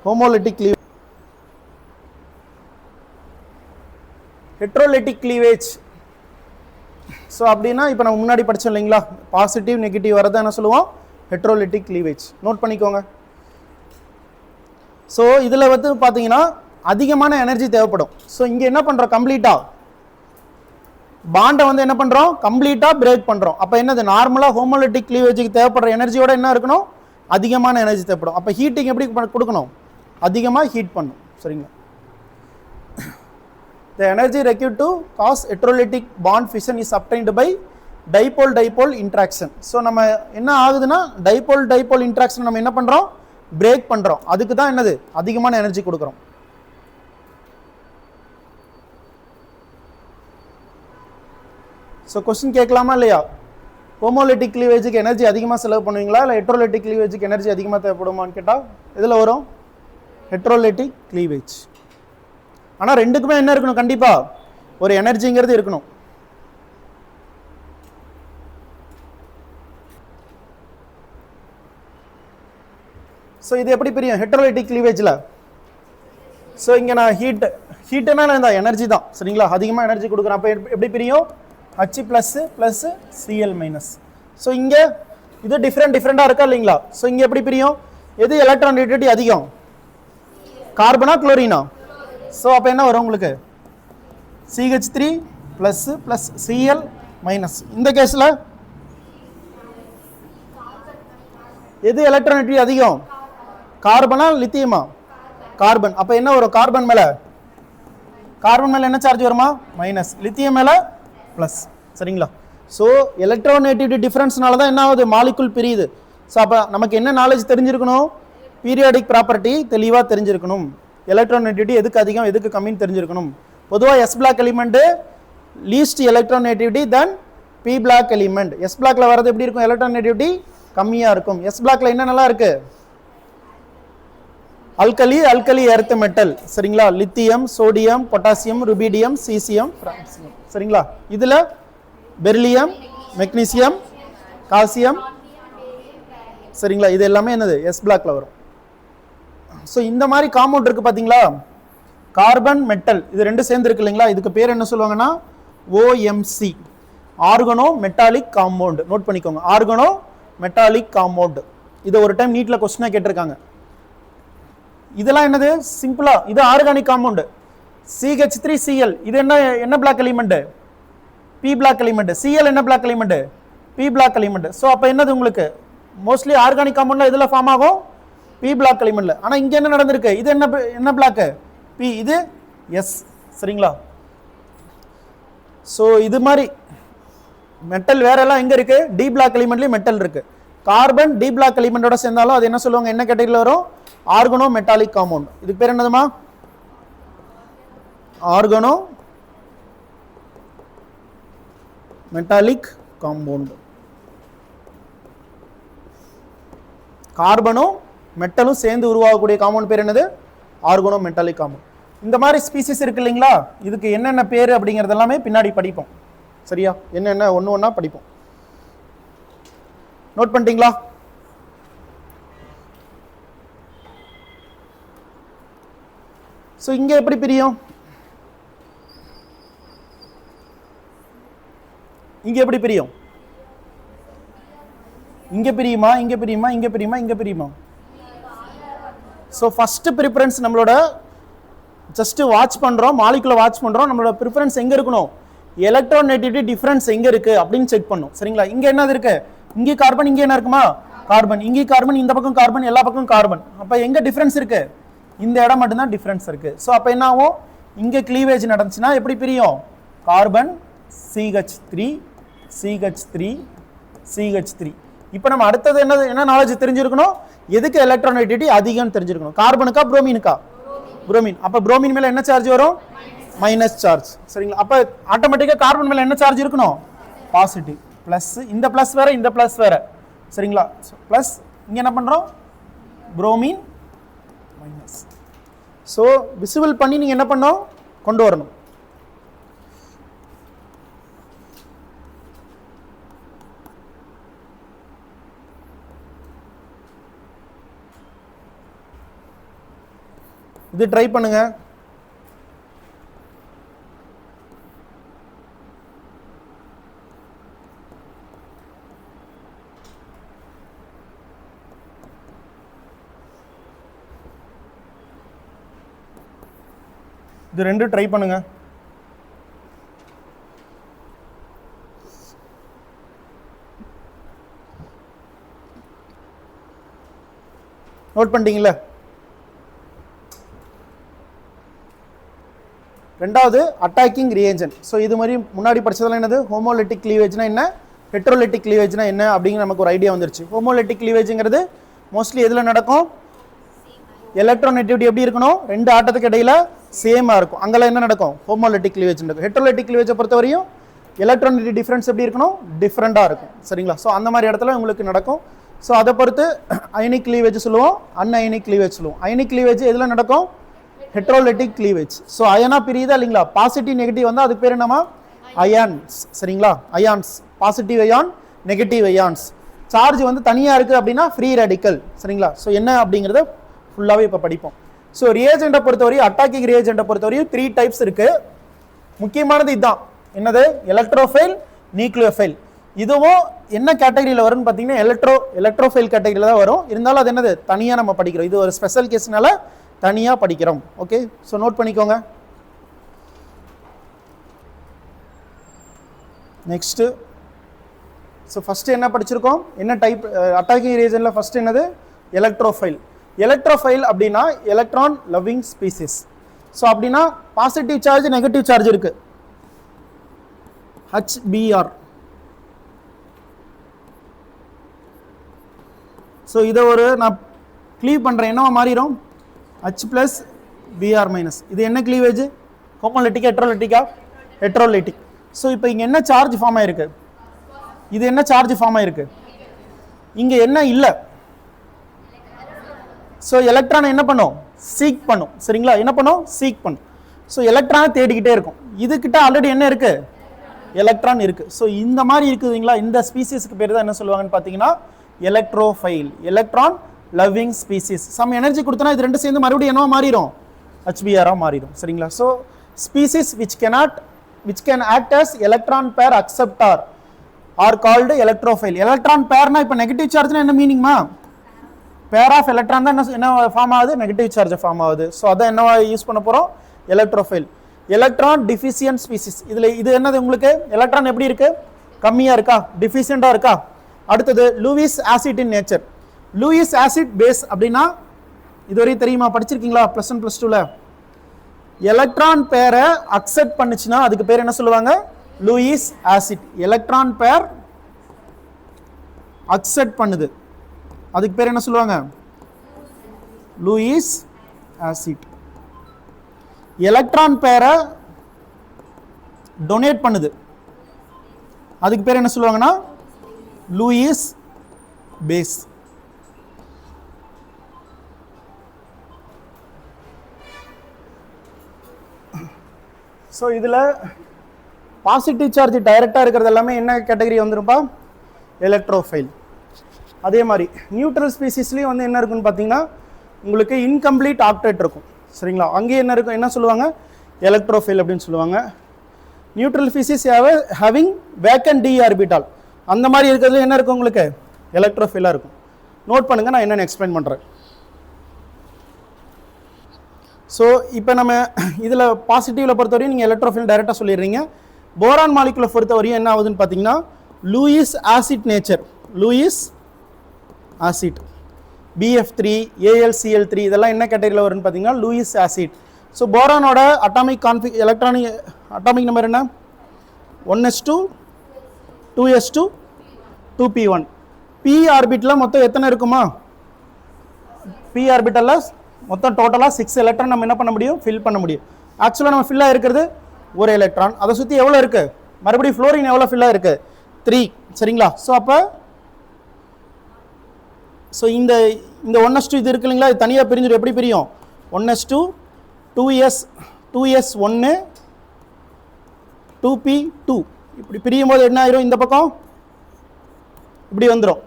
homolytic cleave. Heterolytic cleavage. So அப்படின்னா இப்போ நம்ம முன்னாடி படித்தோம் இல்லைங்களா, பாசிட்டிவ் நெகட்டிவ் வரதை என்ன சொல்லுவோம், ஹெட்ரோலிட்டிக் கிளீவேஜ். நோட் பண்ணிக்கோங்க. ஸோ இதில் வந்து பார்த்தீங்கன்னா அதிகமான எனர்ஜி தேவைப்படும். ஸோ இங்கே என்ன பண்ணுறோம், கம்ப்ளீட்டாக பாண்டை வந்து என்ன பண்ணுறோம், கம்ப்ளீட்டாக பிரேக் பண்ணுறோம். அப்போ என்னது, நார்மலாக ஹோமோலிட்டிக் கிளீவேஜுக்கு தேவைப்படுற எனர்ஜியோட என்ன இருக்கணும், அதிகமான எனர்ஜி தேவைப்படும். அப்போ ஹீட்டிங் எப்படி கொடுக்கணும், அதிகமாக ஹீட் பண்ணும். சரிங்களா, the energy required to cause heterolytic bond fission is obtained by dipole interaction. So நம்ம என்ன ஆகுதுன்னா, டைபோல் இன்ட்ராக்ஷன் நம்ம என்ன பண்ணுறோம், பிரேக் பண்ணுறோம். அதுக்கு தான் என்னது, அதிகமான எனர்ஜி கொடுக்குறோம். ஸோ கொஸ்டின் கேட்கலாமா இல்லையா, ஹோமோலிட்டிக் கிளீவேஜுக்கு எனர்ஜி அதிகமாக செலவு பண்ணுவீங்களா, இல்லை ஹெட்ரோலிட்டிக் கிளீவேஜுக்கு எனர்ஜி அதிகமாக தேவைப்படுமான்னு கேட்டால் இதில் வரும் ஹெட்ரோலிட்டிக் கிளீவேஜ். ஆனால் ரெண்டுக்குமே என்ன இருக்கணும், கண்டிப்பாக ஒரு எனர்ஜிங்கிறது இருக்கணும். ஸோ இது எப்படி பிரியும் ஹெட்ரோலிட்டிக் கிளீவேஜில், ஸோ இங்கே நான் ஹீட்டுனா இந்த எனர்ஜி தான் சரிங்களா, அதிகமாக எனர்ஜி கொடுக்குறேன். அப்போ எப்படி பிரியும்? H plus plus Cl minus. So இங்கே இது டிஃப்ரெண்ட்டாக இருக்கா இல்லைங்களா? ஸோ இங்கே எப்படி பிரியும்? எது எலக்ட்ரான் நெகட்டிவிட்டி அதிகம்? கார்பனா குளோரினா? ஸோ அப்போ என்ன வரும் உங்களுக்கு? CH3 plus plus Cl minus. இந்த கேஸில் எது எலக்ட்ரான் நெகட்டிவிட்டி அதிகம்? கார்பனா லித்தியமா? கார்பன். அப்போ என்ன வரும்? கார்பன் மேலே என்ன சார்ஜ் வருமா? மைனஸ். லித்தியம் மேலே ப்ளஸ். சரிங்களா? ஸோ எலக்ட்ரோநெகட்டிவிட்டி டிஃபரன்ஸ்னால தான் என்ன ஆகுது? மாலிகுல் பிரியுது. ஸோ அப்போ நமக்கு என்ன நாலேஜ் தெரிஞ்சிருக்கணும்? பீரியாடிக் ப்ராப்பர்ட்டி தெளிவாக தெரிஞ்சிருக்கணும். எலக்ட்ரோநெகட்டிவிட்டி எதுக்கு அதிகம் எதுக்கு கம்மின்னு தெரிஞ்சிருக்கணும். பொதுவாக S block element least electronegativity then P block element. S பிளாக்ல வரது எப்படி இருக்கும்? எலக்ட்ரோநெகட்டிவிட்டி கம்மியாக இருக்கும். எஸ் பிளாக்ல என்ன நல்லா இருக்கு? Alkali earth metal. சரிங்களா? Lithium, sodium, potassium, rubidium, caesium, francium. சரிங்களா? இதில் பெரிலியம், மெக்னீசியம், கால்சியம். சரிங்களா? இது எல்லாமே என்னது? எஸ் பிளாக்ல வரும். ஸோ இந்த மாதிரி காம்பவுண்ட் இருக்கு பார்த்தீங்களா? கார்பன் மெட்டல் இது ரெண்டு சேர்ந்து இருக்கு இல்லைங்களா? இதுக்கு பேர் என்ன சொல்லுவாங்கன்னா OMC, ஆர்கனோ மெட்டாலிக் காம்பவுண்ட். நோட் பண்ணிக்கோங்க, ஆர்கனோ மெட்டாலிக் காம்பவுண்ட். இதை ஒரு டைம் நீட்ல கொஸ்டினா கேட்டிருக்காங்க. இதெல்லாம் என்னது? சிம்பிளா இது ஆர்கானிக் காம்பவுண்ட். CH3Cl இது என்ன block element? P block element. Cl என்ன block element? P block element. So அப்போ என்னது உங்களுக்கு? மோஸ்ட்லி ஆர்கானிக் காம்பவுண்ட்ல இதில் ஃபார்ம் ஆகும் P பிளாக் எலிமெண்ட்ல. ஆனால் இங்கே என்ன நடந்திருக்கு? இது என்ன பிளாக்? P. இது S. சரிங்களா? ஸோ இது மாதிரி மெட்டல் வேற எல்லாம் எங்க இருக்கு? டி பிளாக் எலிமெண்ட்லயும் மெட்டல் இருக்கு. கார்பன் டி பிளாக் எலிமெண்டோட சேர்ந்தாலும் அது என்ன சொல்லுவாங்க? என்ன கேட்டகரியில் வரும்? ஆர்கனோ மெட்டாலிக் காம்பவுண்ட். இதுக்கு பேர் என்னதுமா? ஆர்கனோ மெட்டாலிக் காம்பவுண்ட். கார்பனும் மெட்டலும் சேர்ந்து உருவாகக்கூடிய காம்பவுண்ட் பேர் என்னது? ஆர்கனோ மெட்டாலிக் காம்பவுண்ட். இந்த மாதிரி ஸ்பீசிஸ் இருக்கு இல்லைங்களா? இதுக்கு என்னென்ன பேர் அப்படிங்கிறது எல்லாமே பின்னாடி படிப்போம். சரியா? என்னென்ன ஒன்று ஒன்றா படிப்போம். நோட் பண்ணிட்டீங்களா? ஸோ இங்கே எப்படி பிரியும்? இங்கே எப்படி பிரியும்? இங்கே பிரியுமா? இங்கே பிரியுமா? இங்கே பிரியுமா? இங்கே பிரியுமா? ஸோ ஃபர்ஸ்ட் ப்ரிஃபரன்ஸ் நம்மளோட ஜஸ்ட் வாட்ச் பண்ணுறோம், மாலிகுலை வாட்ச் பண்ணுறோம். நம்மளோட ப்ரிஃபரன்ஸ் எங்கே இருக்கணும்? எலக்ட்ரோநெகட்டிவிட்டி டிஃபரன்ஸ் எங்கே இருக்குது அப்படின்னு செக் பண்ணும். சரிங்களா? இங்கே என்னது இருக்கு? இங்கே கார்பன், இங்கே என்ன இருக்குமா? கார்பன். இங்கே கார்பன், இந்த பக்கம் கார்பன், எல்லா பக்கம் கார்பன். அப்போ எங்கே டிஃபரன்ஸ் இருக்கு? இந்த இடம் மட்டும்தான் டிஃபரன்ஸ் இருக்கு. ஸோ அப்போ என்ன ஆகும்? இங்கே கிளீவேஜ் நடந்துச்சுன்னா எப்படி பிரியும்? Carbon CH3 CH3 CH3. இப்போ நம்ம அடுத்தது என்ன நாலேஜ் தெரிஞ்சிருக்கணும்? எதுக்கு எலக்ட்ரோநெகட்டிவிட்டி அதிகம் தெரிஞ்சிருக்கணும்? கார்பனுக்கா புரோமினுக்கா? புரோமின். அப்போ புரோமின் மேல என்ன சார்ஜ் வரும்? Minus charge. சரிங்களா? அப்போ ஆட்டோமேட்டிக்காக கார்பன் மேல என்ன சார்ஜ் இருக்கணும்? பாசிட்டிவ். பிளஸ் இந்த பிளஸ் வேற இந்த பிளஸ் வேற. சரிங்களா? பிளஸ் இங்க என்ன பண்றோம்? Bromine minus. ஸோ விசிபிள் பண்ணி நீங்க என்ன பண்ணணும்? கொண்டு வரணும். இது ட்ரை பண்ணுங்க. இது ரெண்டு ட்ரை பண்ணுங்க. நோட் பண்ணிட்டீங்களா? ரெண்டாவது அட்டாக்கிங் ரியேஜென்ட். ஸோ இது மாதிரி முன்னாடி படிச்சதெல்லாம் என்னது? ஹோமோலிட்டிக் கிளீவேஜ்னா என்ன, ஹெட்ரோலிட்டிக் கிளீவேஜ்னா என்ன அப்படிங்கிற நமக்கு ஒரு ஐடியா வந்துருச்சு. ஹோமோலிட்டிக் கிளீவேஜ்ங்கிறது மோஸ்ட்லி எதில் நடக்கும்? எலக்ட்ரோநெகட்டிவிட்டி எப்படி இருக்கணும்? ரெண்டு ஆட்டத்துக்கு இடையில சேமாக இருக்கும். அங்கெல்லாம் என்ன நடக்கும்? ஹோமோலிட்டிக் கிளீவேஜ் நடக்கும். ஹெட்ரோலிட்டிக் கிளீவேஜை பொறுத்தவரையும் எலக்ட்ரோநெகட்டிவிட்டி டிஃபரன்ஸ் எப்படி இருக்கணும்? டிஃப்ரெண்ட்டாக இருக்கும். சரிங்களா? ஸோ அந்த மாதிரி இடத்துல உங்களுக்கு நடக்கும். ஸோ அதை பொறுத்து அயனிக் கிளீவேஜ் சொல்லுவோம், அன்அயனிக் கிளீவேஜ் சொல்லுவோம். அயனிக் கிளீவேஜ் எதில் நடக்கும்? ஹெட்ரோலிட்டிக் கிளீவேஜ். ஸோ அயனா பிரியுதா இல்லைங்களா? பாசிட்டிவ் நெகட்டிவ் வந்தால் அதுக்கு பேர் என்னமா? அயான்ஸ். சரிங்களா? Ions. Positive ion, negative ions. Charge வந்து தனியாக இருக்குது அப்படின்னா ஃப்ரீ ரேடிக்கல். சரிங்களா? ஸோ என்ன அப்படிங்கிறத ஃபுல்லாகவே இப்போ படிப்போம். ஸோ ரியேஜெண்டை பொறுத்தவரையும் அட்டாக்கிங் ரியேஜெண்டை பொறுத்தவரையும் 3 டைப்ஸ் இருக்கு. முக்கியமானது இதுதான், என்னது? Electrophile, nucleophile. இதுவும் என்ன கேட்டகரியில் வரும்னு பார்த்தீங்கன்னா எலக்ட்ரோஃபைல் கேட்டகரியில் தான் வரும். இருந்தாலும் அது என்னது, தனியாக நம்ம படிக்கிறோம். இது ஒரு ஸ்பெஷல் கேஸ்னால தனியாக படிக்கிறோம். ஓகே, ஸோ நோட் பண்ணிக்கோங்க. நெக்ஸ்ட்டு, ஸோ ஃபஸ்ட்டு என்ன படிச்சிருக்கோம், என்ன டைப் அட்டாக்கிங் ரியேஜெண்டில் ஃபஸ்ட்டு என்னது? எலக்ட்ரோஃபைல். எலக்ட்ரோஃபைல் அப்படின்னா எலக்ட்ரான் லவ்விங் ஸ்பீசிஸ். ஸோ அப்படின்னா பாசிட்டிவ் சார்ஜ், நெகட்டிவ் சார்ஜ் இருக்கு, HBr. ஸோ இதை ஒரு நான் க்ளீவ் பண்ணுறேன், என்னவா மாறிடும்? H + Br-. இது என்ன க்ளீவேஜ்? ஹோமோலிட்டிக்கா ஹெட்ரோலிட்டிக்கா? ஹெட்ரோலிட்டிக். ஸோ இப்போ இங்கே என்ன சார்ஜ் ஃபார்ம் ஆயிருக்கு? இது என்ன சார்ஜ் ஃபார்ம் ஆயிருக்கு? இங்கே என்ன இல்லை? ஸோ எலக்ட்ரானை என்ன பண்ணும்? சீக் பண்ணும். சரிங்களா? என்ன பண்ணும்? சீக் பண்ணும். ஸோ எலக்ட்ரானை தேடிக்கிட்டே இருக்கும். இதுக்கிட்ட ஆல்ரெடி என்ன இருக்கு? எலக்ட்ரான் இருக்கு. ஸோ இந்த மாதிரி இருக்குதுங்களா, இந்த ஸ்பீசிஸ்க்கு பேர் தான் என்ன சொல்லுவாங்கன்னு பார்த்தீங்கன்னா electrophile, electron loving species. Some energy கொடுத்தனா இது ரெண்டு சேர்ந்து மறுபடியும் என்னவா மாறிடும்? HBr-ஆ மாறிடும். சரிங்களா? So species which can act as electron pair acceptor are called electrophile. Electron பேர்னா இப்போ நெகட்டிவ் சார்ஜ்னா என்ன மீனிங்மா? பேர் ஆஃப் எலக்ட்ரான் தான் என்ன ஃபார்ம் ஆகுது? நெகட்டிவ் சார்ஜ் ஃபார்ம் ஆகுது. ஸோ அதான் என்னவா யூஸ் பண்ண போகிறோம்? எலக்ட்ரோஃபைல். Electron deficient species. இதில் இது என்னது உங்களுக்கு? எலக்ட்ரான் எப்படி இருக்கு? கம்மியாக இருக்கா? டிஃபிஷியண்டாக இருக்கா? அடுத்தது Lewis acid in nature. Lewis acid base அப்படின்னா இதுவரையும் தெரியுமா? படிச்சிருக்கீங்களா +1 +2ல? எலக்ட்ரான் பேரை அக்செப்ட் பண்ணுச்சுன்னா அதுக்கு பேர் என்ன சொல்லுவாங்க? Lewis acid. Electron pair accept பண்ணுது, அதுக்கு பேர் என்ன சொல்லுவாங்க? Lewis acid. எலக்ட்ரான் பேரை டொனேட் பண்ணுது, அதுக்கு பேர் என்ன சொல்லுவாங்கன்னா லூயிஸ் பேஸ். ஸோ இதில் பாசிட்டிவ் சார்ஜ் டைரக்டாக இருக்கிறது எல்லாமே என்ன கேட்டகரி வந்துருப்பா? எலக்ட்ரோஃபைல். அதே மாதிரி நியூட்ரல் ஸ்பீசிஸ்லேயும் வந்து என்ன இருக்குன்னு பார்த்தீங்கன்னா உங்களுக்கு இன்கம்ப்ளீட் ஆக்டேட் இருக்கும். சரிங்களா? அங்கேயே என்ன இருக்கும்? என்ன சொல்லுவாங்க? எலக்ட்ரோஃபைல் அப்படின்னு சொல்லுவாங்க. Neutral species having vacant d orbital, அந்த மாதிரி இருக்கிறதுல என்ன இருக்கும்? உங்களுக்கு எலக்ட்ரோஃபைலாக இருக்கும். நோட் பண்ணுங்கள், நான் என்னென்னு எக்ஸ்பிளைன் பண்ணுறேன். ஸோ இப்போ நம்ம இதில் பாசிட்டிவில் பொறுத்தவரையும் நீங்கள் எலக்ட்ரோஃபைல் டைரெக்டாக சொல்லிடுறீங்க. போரான் மாலிகுலை பொறுத்தவரையும் என்ன ஆகுதுன்னு பார்த்தீங்கன்னா Lewis acid nature. Lewis acid BF3 AlCl3 இதெல்லாம் என்ன கேட்டகரியில் வரும்னு பார்த்தீங்கன்னா லூயிஸ் ஆசிட். ஸோ போரானோட அட்டாமிக் அட்டாமிக் நம்பர் என்ன? 1s2 2s2 2p1. p ஆர்பிட்டில் மொத்தம் எத்தனை இருக்குமா? p ஆர்பிட்டலில் மொத்தம் டோட்டலாக 6 எலக்ட்ரான் நம்ம என்ன பண்ண முடியும்? ஃபில் பண்ண முடியும். ஆக்சுவலாக நம்ம ஃபில்லாக இருக்கிறது ஒரு எலக்ட்ரான். அதை சுற்றி எவ்வளோ இருக்குது? மறுபடியும் ஃப்ளோரின் எவ்வளோ ஃபில்லாக இருக்குது? 3. சரிங்களா? ஸோ அப்போ ஸோ இந்த 1s2 இது இருக்கு இல்லைங்களா, இது தனியாக பிரிஞ்சிடும். எப்படி பிரியும்? 1s2 2s1 2p2 இப்படி பிரியும் போது என்ன ஆயிரும்? இந்த பக்கம் இப்படி வந்துடும்.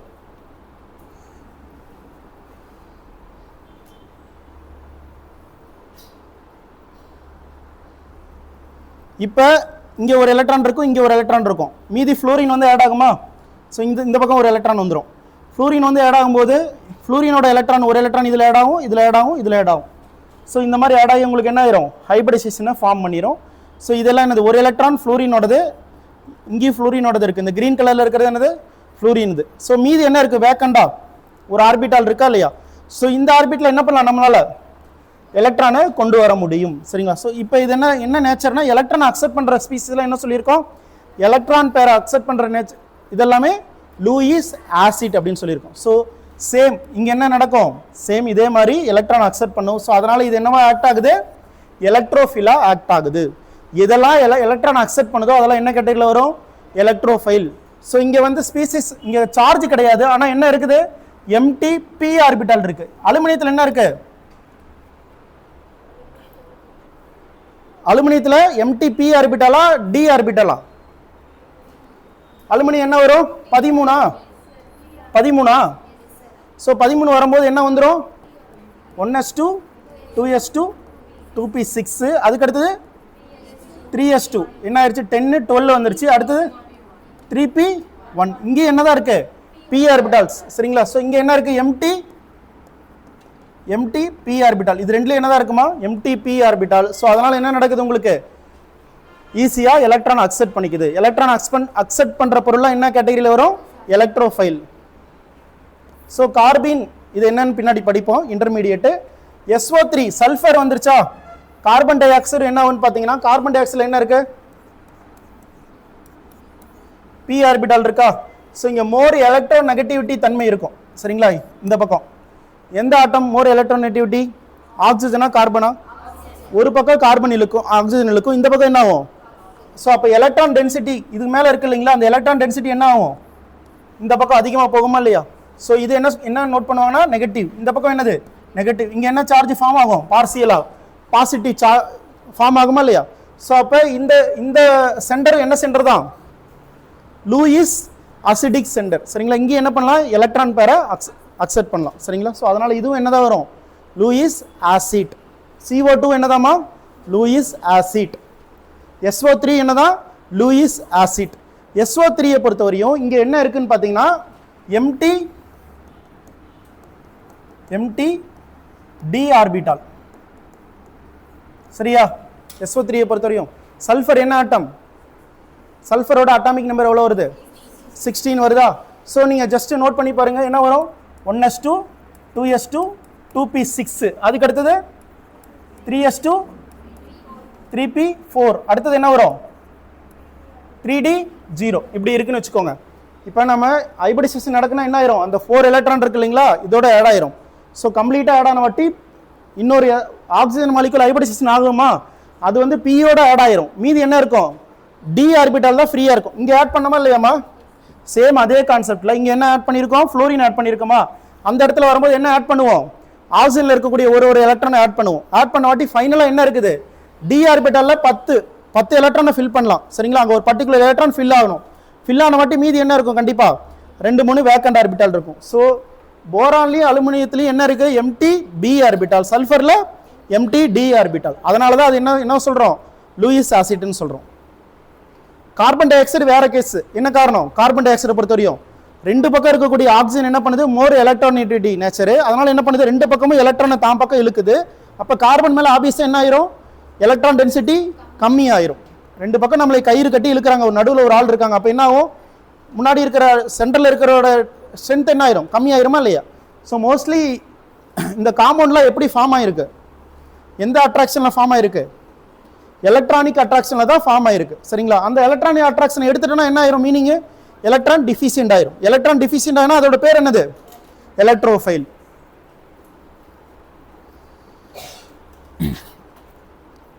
இப்போ இங்கே ஒரு எலக்ட்ரான் இருக்கும், இங்கே ஒரு எலக்ட்ரான் இருக்கும். மீதி ஃப்ளோரின் வந்து ஆட் ஆகுமா? ஸோ இந்த பக்கம் ஒரு எலக்ட்ரான் வந்துடும். ஃப்ளூரின் வந்து ஆட் ஆகும்போது ஃப்ளூரினோட எலக்ட்ரான் ஒரு எலக்ட்ரான் இதில் ஆட் ஆகும், இதில் ஆட் ஆகும், இதில் ஆட் ஆகும். ஸோ இந்த மாதிரி ஆட் ஆகி உங்களுக்கு என்ன ஆயிரும்? ஹைபிரிடைசேஷனை ஃபார்ம் பண்ணிடும். ஸோ இதெல்லாம் என்னது? ஒரு எலக்ட்ரான் ஃப்ளூரினோடது, இங்கேயும் ஃப்ளூரினோடது இருக்குது. இந்த க்ரீன் கலரில் இருக்கிறது என்னது? ஃப்ளூரின். இது. ஸோ மீதி என்ன இருக்குது? வேக்கண்டா ஒரு ஆர்பிட்டால் இருக்கா இல்லையா? ஸோ இந்த ஆர்பிட்டில் என்ன பண்ணலாம்? நம்மளால் எலக்ட்ரானை கொண்டு வர முடியும். சரிங்களா? ஸோ இப்போ இது என்ன நேச்சர்னா எலக்ட்ரானை அக்செப்ட் பண்ணுற ஸ்பீசிஸில் என்ன சொல்லியிருக்கோம்? எலக்ட்ரான் பேரை அக்செப்ட் பண்ணுற நேச்சர் இதெல்லாமே லூயிஸ் ஆசிட் அப்படின்னு சொல்லியிருக்கோம். ஸோ சேம் இங்கே என்ன நடக்கும்? சேம் இதே மாதிரி எலக்ட்ரான் அக்செப்ட் பண்ணும். ஸோ அதனால் இது என்னவா ஆக்ட் ஆகுது? எலக்ட்ரோஃபிலாக ஆக்ட் ஆகுது. இதெல்லாம் எலக்ட்ரான் அக்செப்ட் பண்ணுதோ அதெல்லாம் என்ன கேட்டகரியில் வரும்? எலக்ட்ரோஃபைல். ஸோ இங்கே வந்து ஸ்பீசிஸ் இங்கே சார்ஜ் கிடையாது, ஆனால் என்ன இருக்குது? எம்டி p ஆர்பிட்டால் இருக்குது. அலுமினியத்தில் என்ன இருக்குது? அலுமினியத்தில் எம்டி p ஆர்பிட்டாலா d ஆர்பிட்டாலா? அலுமினியம் என்ன வரும்? 13. ஸோ 13 வரும்போது என்ன வந்துடும்? 1s2 2s2 2p6 அதுக்கு அடுத்தது 3s2 என்ன ஆயிருச்சு 10 12 வந்துருச்சு அடுத்தது 3p1 இங்க என்னதான் இருக்கு p ஆர்பிட்டால்ஸ் சரிங்களா சோ இங்க என்ன இருக்கு empty p ஆர்பிட்டால் இது ரெண்டுல என்னதான் இருக்குமா empty p ஆர்பிட்டால் சோ அதனால என்ன நடக்குது உங்களுக்கு ஈஸியா எலக்ட்ரான் அக்செப்ட் பண்ணிக்குது எலக்ட்ரான் அக்செப்ட் பண்ற பொருள்லாம் என்ன கேட்டகரியில வரும் எலக்ட்ரோஃபைல் சோ கார்பீன் இது என்னன்னு பின்னாடி படிப்போம் இன்டர்மீடியேட் SO3 சல்ஃபர் வந்துருச்சா கார்பன் டை ஆக்சைடு என்ன ஆகும்னு பாத்தீங்கன்னா கார்பன் டை ஆக்சைடுல என்ன இருக்கு p ஆர்பிட்டால் இருக்கா சோ இங்க மோர் எலக்ட்ரோ நெகட்டிவிட்டி தன்மை இருக்கும் சரிங்களா இந்த பக்கம் எந்த ஆட்டம் மோர் எலக்ட்ரோ நெகட்டிவிட்டி ஆக்சிஜனா கார்பனா ஒரு பக்கம் கார்பன் இழுக்கும் ஆக்சிஜன் இழுக்கும் இந்த பக்கம் என்ன ஆகும் சோ அப்ப எலக்ட்ரான் டென்சிட்டி இதுக்கு மேல இருக்கு இல்லீங்களா அந்த எலக்ட்ரான் டென்சிட்டி என்ன ஆகும் இந்த பக்கம் அதிகமா போகுமா இல்லையா சோ இது என்ன நோட் பண்ணுவாங்கன்னா நெகட்டிவ் இந்த பக்கம் என்னது நெகட்டிவ் இங்க என்ன சார்ஜ் ஃபார்ம் ஆகும் பார்சியலா பாசிட்டிவ் ஃபார்ம் ஆகுமா இல்லையா சோ அப்ப இந்த சென்டர் என்ன சென்டர் தான் லூயிஸ் அசிடிக் சென்டர் சரிங்களா இங்க என்ன பண்ணலாம் எலக்ட்ரான் பேரை அக்செப்ட் பண்ணலாம் சரிங்களா சோ அதனால இதுவும் என்னதான் வரும் லூயிஸ் ஆசிட் CO2 என்னதாமா லூயிஸ் ஆசிட் SO3 என்னதான் லூயிஸ் ஆசிட் SO3 பொறுத்தவரையும் இங்க என்ன இருக்குன்னு பாத்தீங்கன்னா empty d ஆர்பிட்டால் சரியா SO3 பொறுத்தவரையும் சல்ஃபர் என்ன ஆட்டம் சல்ஃபரோட அட்டாமிக் நம்பர் எவ்வளவு வருது 16 வருதா சோ நீங்க ஜஸ்ட் நோட் பண்ணி பாருங்க என்ன வரும் 1s2 2s2 2p6 அதுக்கு அடுத்தது 3s2 3p4 அடுத்தது என்ன வரும் 3d0 இப்படி இருக்குன்னு வச்சுக்கோங்க இப்போ நம்ம ஹைபிரிடைசேஷன் நடக்குனா என்ன ஆயிரும் அந்த 4 எலக்ட்ரான் இருக்கு இல்லைங்களா இதோட ஆட் ஆயிரும் ஸோ கம்ப்ளீட்டா ஆட் ஆன வாட்டி இன்னொரு ஆக்சிஜன் மாலிகுல் ஹைபிரிடைசேஷன் ஆகுமா அது வந்து பியோட ஆட் ஆயிரும் மீதி என்ன இருக்கும் டி ஆர்பிட்டால் தான் ஃப்ரீயா இருக்கும் இங்க ஆட் பண்ணமா இல்லையாமா சேம் அதே கான்செப்ட்ல இங்க என்ன ஆட் பண்ணிருக்கோம் ஃப்ளோரின் ஆட் பண்ணிருக்கோமா அந்த இடத்துல வரும்போது என்ன ஆட் பண்ணுவோம் ஆக்சிஜன்ல இருக்கக்கூடிய ஒரு எலக்ட்ரானை ஆட் பண்ணுவோம் ஆட் பண்ண வாட்டி ஃபைனலா என்ன இருக்குது டி ஆர்பிட்டால்ல 10 எலக்ட்ரானை ஃபில் பண்ணலாம் சரிங்களா அங்க ஒரு பர்టిక్యులர் எலக்ட்ரான் ஃபில் ஆகணும் ஃபில் ஆன வாட்டி மீதி என்ன இருக்கும் கண்டிப்பா 2-3 வேக்கன்ட் ஆர்பிட்டால் இருக்கும் சோ போரான்லயும் அலுமினியத்திலயும் என்ன இருக்கு எம்டி பி ஆர்பிட்டால் சல்ஃபர்ல எம்டி டி ஆர்பிட்டால் அதனால தான் அது என்ன சொல்றோம் லூயிஸ் ஆசிட்னு சொல்றோம் கார்பன் டை ஆக்சைடு வேற கேஸ் என்ன காரணம் கார்பன் டை ஆக்சைடு பொறுத்தவரையும் ரெண்டு பக்கம் இருக்கக்கூடிய ஆக்சிஜன் என்ன பண்ணுது மோர் எலக்ட்ரானிட்டி நேச்சர் அதனால என்ன பண்ணுது ரெண்டு பக்கமும் எலக்ட்ரானை தான் பக்கம் இழுக்குது அப்ப கார்பன் மேல ஆபியஸா என்ன ஆயிரும் எலக்ட்ரான் டென்சிட்டி கம்மி ஆயிரும் ரெண்டு பக்கம் நம்மளை கயிறு கட்டி இழுக்கிறாங்க ஒரு நடுவுல ஒரு ஆள் இருக்காங்க அப்ப என்ன ஆகும் முன்னாடி இருக்கிற சென்டர்ல இருக்கிறோட ஸ்ட்ரென்த் என்ன ஆயிரும் கம்மி ஆயிருமா இல்லையா ஸோ மோஸ்ட்லி இந்த காம்பவுண்ட்லாம் எப்படி ஃபார்ம் ஆயிருக்கு எந்த அட்ராக்ஷன்ல ஃபார்ம் ஆயிருக்கு எலக்ட்ரானிக் அட்ராக்ஷன்ல தான் ஃபார்ம் ஆயிருக்கு சரிங்களா அந்த எலக்ட்ரானிக் அட்ராக்ஷன் எடுத்துட்டோம்னா என்ன ஆயிரும் மீனிங் எலக்ட்ரான் டிஃபிஷியன்ட் ஆயிரும் எலக்ட்ரான் டிஃபிஷியன்ட் ஆயினா அதோட பேர் என்னது எலக்ட்ரோஃபைல்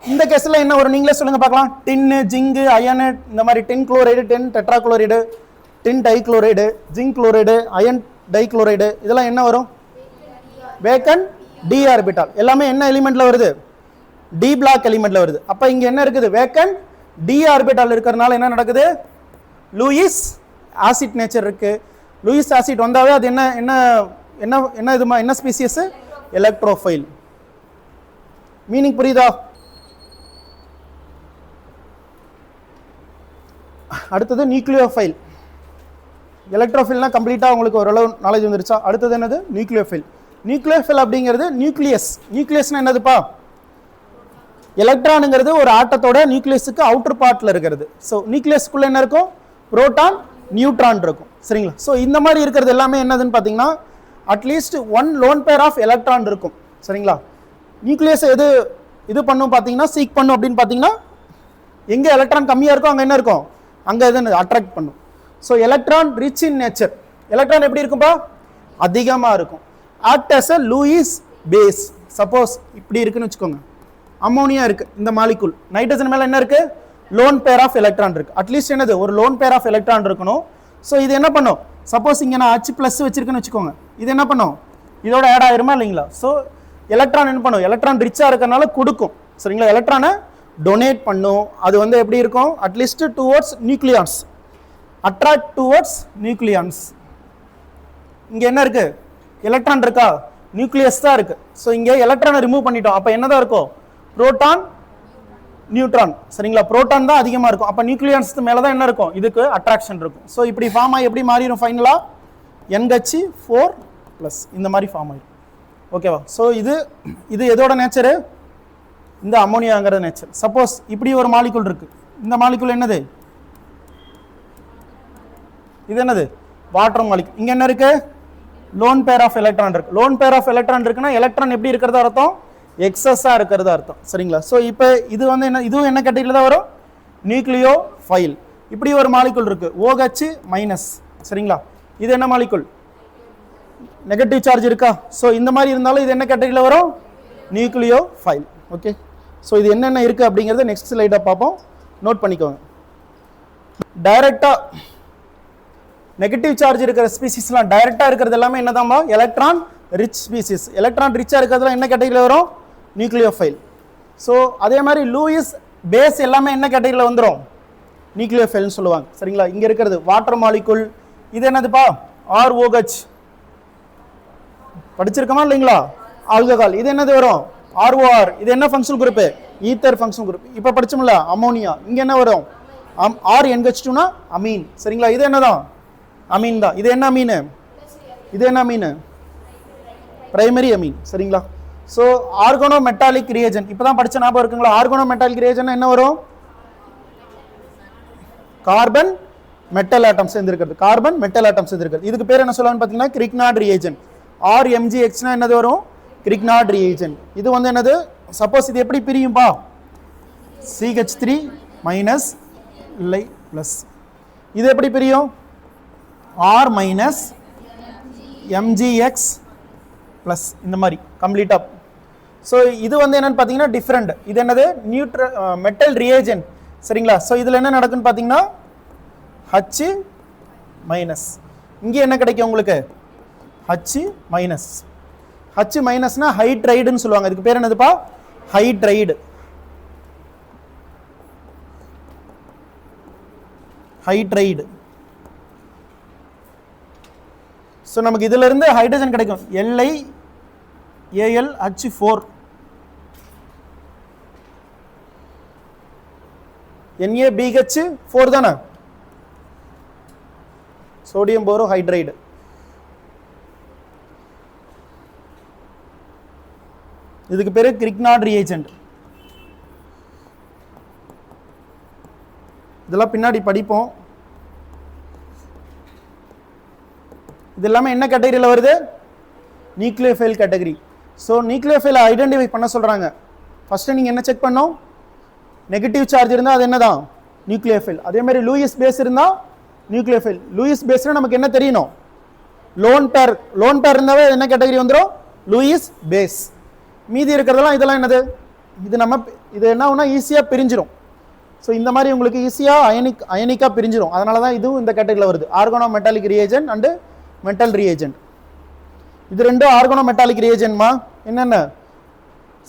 இந்த கேஸ்ல என்ன வரும் நீங்களே சொல்லுங்க பார்க்கலாம் டின் ஜிங்க் அயன் இந்த மாதிரி டின் குளோரைடு டின் டெட்ராகுளோரைடு டின் டைகுளோரைடு ஜிங்க் குளோரைடு அயன் டைகுளோரைடு இதெல்லாம் என்ன வரும் வேக்கன் டி ஆர்பிட்டால் எல்லாமே என்ன எலிமெண்ட்ல வருது டி பிளாக் எலிமெண்ட்ல வருது அப்ப இங்க என்ன இருக்குது வேக்கன் டி ஆர்பிட்டால் இருக்கிறதுனால என்ன நடக்குது லூயிஸ் ஆசிட் நேச்சர் இருக்கு லூயிஸ் ஆசிட் வந்தாவே அது என்ன என்ன என்ன என்ன இதுமா என்ன ஸ்பீசியஸ் எலக்ட்ரோஃபைல் மீனிங் புரியுதா அடுத்தது நியூக்ளியோஃபைல் எலக்ட்ரோஃபைல்னா கம்ப்ளீட்டா உங்களுக்கு ஓரளவு நாலேஜ் வந்துருச்சா அடுத்தது என்னது நியூக்ளியோஃபைல் நியூக்ளியோஃபைல் அப்படிங்கிறது நியூக்ளியஸ்னா என்னதுப்பா எலக்ட்ரானுங்கிறது ஒரு ஆட்டத்தோட நியூக்ளியஸுக்கு அவுட்டர் பார்ட்ல இருக்கிறது ஸோ நியூக்ளியஸ்க்குள்ள என்ன இருக்கும் புரோட்டான் நியூட்ரான் இருக்கும் சரிங்களா ஸோ இந்த மாதிரி இருக்கிறது எல்லாமே என்னதுன்னு பார்த்தீங்கன்னா at least 1 lone pair of electron இருக்கும் சரிங்களா நியூக்ளியஸ் இது பண்ணும் பார்த்தீங்கன்னா சீக் பண்ணும் அப்படின்னு பார்த்தீங்கன்னா எங்கே எலக்ட்ரான் கம்மியாக இருக்கும் அங்கே என்ன இருக்கும் அங்கே எது அட்ராக்ட் பண்ணும் so electron rich in nature electron எப்படி இருக்கும்பா அதிகமாக இருக்கும் act as a Lewis base suppose இப்படி இருக்குன்னு வச்சுக்கோங்க அமோனியா இருக்கு இந்த மாலிகுல் நைட்ரஜன் மேல என்ன இருக்கு லோன் பேர் ஆஃப் எலக்ட்ரான் இருக்கு அட்லீஸ்ட் என்னது ஒரு லோன் பேர் ஆஃப் எலக்ட்ரான் இருக்கணும் ஸோ இது என்ன பண்ணும் சப்போஸ் இங்கே நான் H+ வச்சிருக்கேன்னு வச்சுக்கோங்க இது என்ன பண்ணும் இதோட ஆட் ஆயிருமா இல்லைங்களா ஸோ எலக்ட்ரான் என்ன பண்ணும் எலக்ட்ரான் ரிச்சா இருக்கறனால கொடுக்கும் சரிங்களா எலக்ட்ரானை டொனேட் பண்ணும் அது வந்து எப்படி இருக்கும் at least towards nucleons attract towards nucleons இங்க என்ன இருக்கு எலக்ட்ரான் இருக்கா நியூக்ளியஸ் தான் இருக்கு. ஸோ இங்கே எலக்ட்ரானை ரிமூவ் பண்ணிட்டோம். அப்போ என்னதான் இருக்கும்? Proton neutron. சரிங்களா? புரோட்டான் தான் அதிகமாக இருக்கும். அப்போ நியூக்ளியன்ஸ் மேலே தான் என்ன இருக்கும்? இதுக்கு அட்ராக்ஷன் இருக்கும். ஸோ இப்படி ஃபார்ம் ஆகி எப்படி மாறிடும் ஃபைனலாக? NH4+ இந்த மாதிரி ஃபார்ம் ஆகிடும். ஓகேவா? ஸோ இது எதோட நேச்சரு? இந்த அமோனியாங்கிற நேச்சர். சப்போஸ் இப்படி ஒரு மாலிகுல் இருக்கு. இந்த மாலிகுல் என்னது? இது என்னது? Water molecule. இங்க என்ன இருக்கு? லோன் பேர் ஆஃப் எலக்ட்ரான் இருக்கு. லோன் பேர் ஆஃப் எலக்ட்ரான் இருக்குன்னா எலக்ட்ரான் எப்படி இருக்கிறதா அர்த்தம்? எக்ஸஸா இருக்கிறதா அர்த்தம். சரிங்களா? ஸோ இப்போ இது வந்து என்ன? இதுவும் என்ன கேட்டகரியில் தான் வரும்? நியூக்ளியோஃபைல். இப்படி ஒரு மாலிகுல் இருக்கு, OH-. சரிங்களா? இது என்ன மாலிகுல்? நெகட்டிவ் சார்ஜ் இருக்கா? ஸோ இந்த மாதிரி இருந்தாலும் இது என்ன கேட்டகரியில் வரும்? நியூக்ளியோஃபைல். ஓகே. ஸோ இது என்னென்ன இருக்கு அப்படிங்கிறத நெக்ஸ்ட் ஸ்லைடாக பார்ப்போம். நோட் பண்ணிக்கோங்க. டைரக்டா நெகட்டிவ் சார்ஜ் இருக்கிற ஸ்பீசிஸ்லாம் டைரக்டா இருக்கிறது எல்லாமே என்னதாம்பா? Electron rich species. எலக்ட்ரான் ரிச்சா இருக்கிறதுலாம் என்ன கேட்டகரியில் வரும்? நியூக்ளியோஃபைல். ஸோ அதே மாதிரி லூயிஸ் பேஸ் எல்லாமே என்ன கேட்டகரியில் வந்துடும்? நியூக்ளியோஃபைல்னு சொல்லுவாங்க. சரிங்களா? இங்க இருக்கிறது வாட்டர் மாலிகுல். இது என்னதுப்பா? ROH. படிச்சிருக்கோமா இல்லைங்களா? ஆல்கஹால். இது என்னது வரும்? ROR. இது என்ன functional group? Ether functional group. இப்போ படிச்சோம்ல அமோனியா. இங்க என்ன வரும்? RNH2னா அமீன். சரிங்களா? இது என்னதான்? அமீன் தான். இது என்ன அமீன்? இது என்ன அமீன்? பிரைமரி அமீன். சரிங்களா? ஸோ ஆர்கனோ மெட்டாலிக் ரியேஜன் இப்பதான் படிச்ச ஞாபகம் இருக்குங்களா? ஆர்கனோ மெட்டாலிக் ரியேஜன் என்ன வரும்? கார்பன் மெட்டல் ஆட்டம் சேர்ந்திருக்கிறது. கார்பன் மெட்டல் ஆட்டம் சேர்ந்திருக்கிறது. இதுக்கு பேர் என்ன சொல்லுவாங்க பார்த்தீங்கன்னா கிரிக்னாட் ரியேஜன். RMgXனா என்னது வரும்? Grignard reagent. இது வந்து என்னது? சப்போஸ் இது எப்படி பிரியும்பா? CH3- இல்லை பிளஸ். இது எப்படி பிரியும்? R-MgX+ இந்த மாதிரி கம்ப்ளீட்டா. ஸோ இது வந்து என்னன்னு பார்த்தீங்கன்னா டிஃப்ரெண்ட். இது என்னது? Metal reagent. சரிங்களா? ஸோ இதில் என்ன நடக்குன்னு பார்த்தீங்கன்னா H-. இங்கே என்ன கிடைக்கும் உங்களுக்கு? H-. H- ஹைட்ரைடுன்னு சொல்லுவாங்க. இதுக்கு பேர் என்னதுப்பா? ஹைட்ரைடு. ஹைட்ரைடு. ஸோ நமக்கு இதுல இருந்து ஹைட்ரஜன் கிடைக்கும். LiAlH4. NaBH4 தானே? Sodium borohydride. இதுக்கு பேரு கிரிக்னாட் ரியேஜென்ட். இதெல்லாம் பின்னாடி படிப்போம். இது எல்லாமே என்ன கேட்டகரியில் வருது? Nucleophile category. ஸோ நியூக்ளியோஃபைலை ஐடென்டிஃபை பண்ண சொல்றாங்க. ஃபர்ஸ்ட் நீங்க என்ன செக் பண்ணோம்? நெகட்டிவ் சார்ஜ் இருந்தால் அது என்னதான்? நியூக்ளியோஃபைல். அதே மாதிரி லூயிஸ் பேஸ் இருந்தால் நியூக்ளியோஃபைல். லூயிஸ் பேஸ்னா நமக்கு என்ன தெரியணும்? Lone pair. லோன் பேர் இருந்தாவே என்ன கேட்டகரி வந்துடும்? Lewis base. மீதி இருக்கிறதெல்லாம் இதெல்லாம் என்னது? இது என்ன ஒன்றா ஈஸியாக பிரிஞ்சிடும். ஸோ இந்த மாதிரி உங்களுக்கு ஈஸியாக அயனிக்காக பிரிஞ்சிடும். அதனால தான் இதுவும் இந்த கேட்டகரியில் வருது. Organo metallic reagent and metal reagent. இது ரெண்டும் ஆர்கனோ மெட்டாலிக் ரியேஜென்ட்மா. என்னென்ன?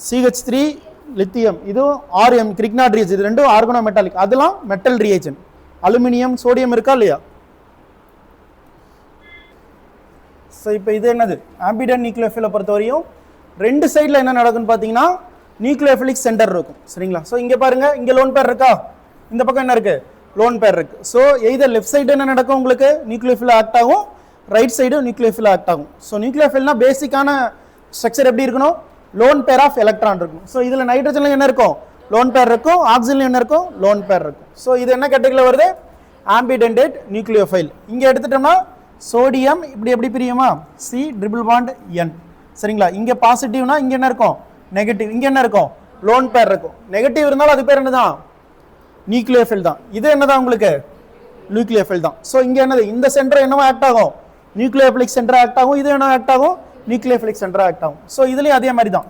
CH3 lithium. இதுவும் RM கிரிக்னாட் ரியேஜென்ட். இது ரெண்டும் ஆர்கனோ மெட்டாலிக். அதெல்லாம் மெட்டல் ரியேஜென்ட். அலுமினியம் சோடியம் இருக்கா இல்லையா? ஸோ இப்போ இது என்னது? ஆம்பிடென்ட் நியூக்ளியோஃபைலை பொறுத்தவரையும் ரெண்டு சைடில் என்ன நடக்குன்னு பார்த்தீங்கன்னா நியூக்ளியோஃபிலிக் சென்டர் இருக்கும். சரிங்களா? ஸோ இங்கே பாருங்க, இங்கே லோன் பேர் இருக்கா? இந்த பக்கம் என்ன இருக்கு? லோன் பேர் இருக்கு. ஸோ எய்தர் லெஃப்ட் சைடு என்ன நடக்கும் உங்களுக்கு? நியூக்ளியோஃபில் ஆக்ட் ஆகும். ரைட் சைடு நியூக்ளியோஃபில் ஆக்ட் ஆகும். ஸோ நியூக்ளியோஃபில்னா பேசிக்கான ஸ்ட்ரக்சர் எப்படி இருக்கணும்? லோன் பேர் ஆஃப் எலக்ட்ரான் இருக்கும். ஸோ இதில் நைட்ரஜன்ல என்ன இருக்கும்? லோன் பேர் இருக்கும். ஆக்சிஜன்ல என்ன இருக்கும்? லோன் பேர் இருக்கும். ஸோ இது என்ன கேட்டகரியில் வருது? Ambidentate nucleophile. இங்கே எடுத்துட்டோம்னா சோடியம் இப்படி எப்படி பிரியுமா? C+N. சரிங்களா? இங்கே பாசிட்டிவ்னா இங்கே என்ன இருக்கும்? நெகட்டிவ். இங்கே என்ன இருக்கும்? லோன் பேர் இருக்கும். நெகட்டிவ் இருந்தாலும் அது பேர் என்னதான்? நியூக்ளியோஃபைல் தான். இது என்னதான் உங்களுக்கு? நியூக்ளியோஃபைல் தான். ஸோ இங்கே என்னது? இந்த சென்டர் என்னவா ஆக்ட் ஆகும்? நியூக்ளியோஃபிலிக் சென்டர் ஆக்ட் ஆகும். இது என்ன ஆக்ட் ஆகும்? நியூக்ளியோஃபிலிக் சென்டர் ஆக்ட் ஆகும். ஸோ இதுலேயும் அதே மாதிரி தான்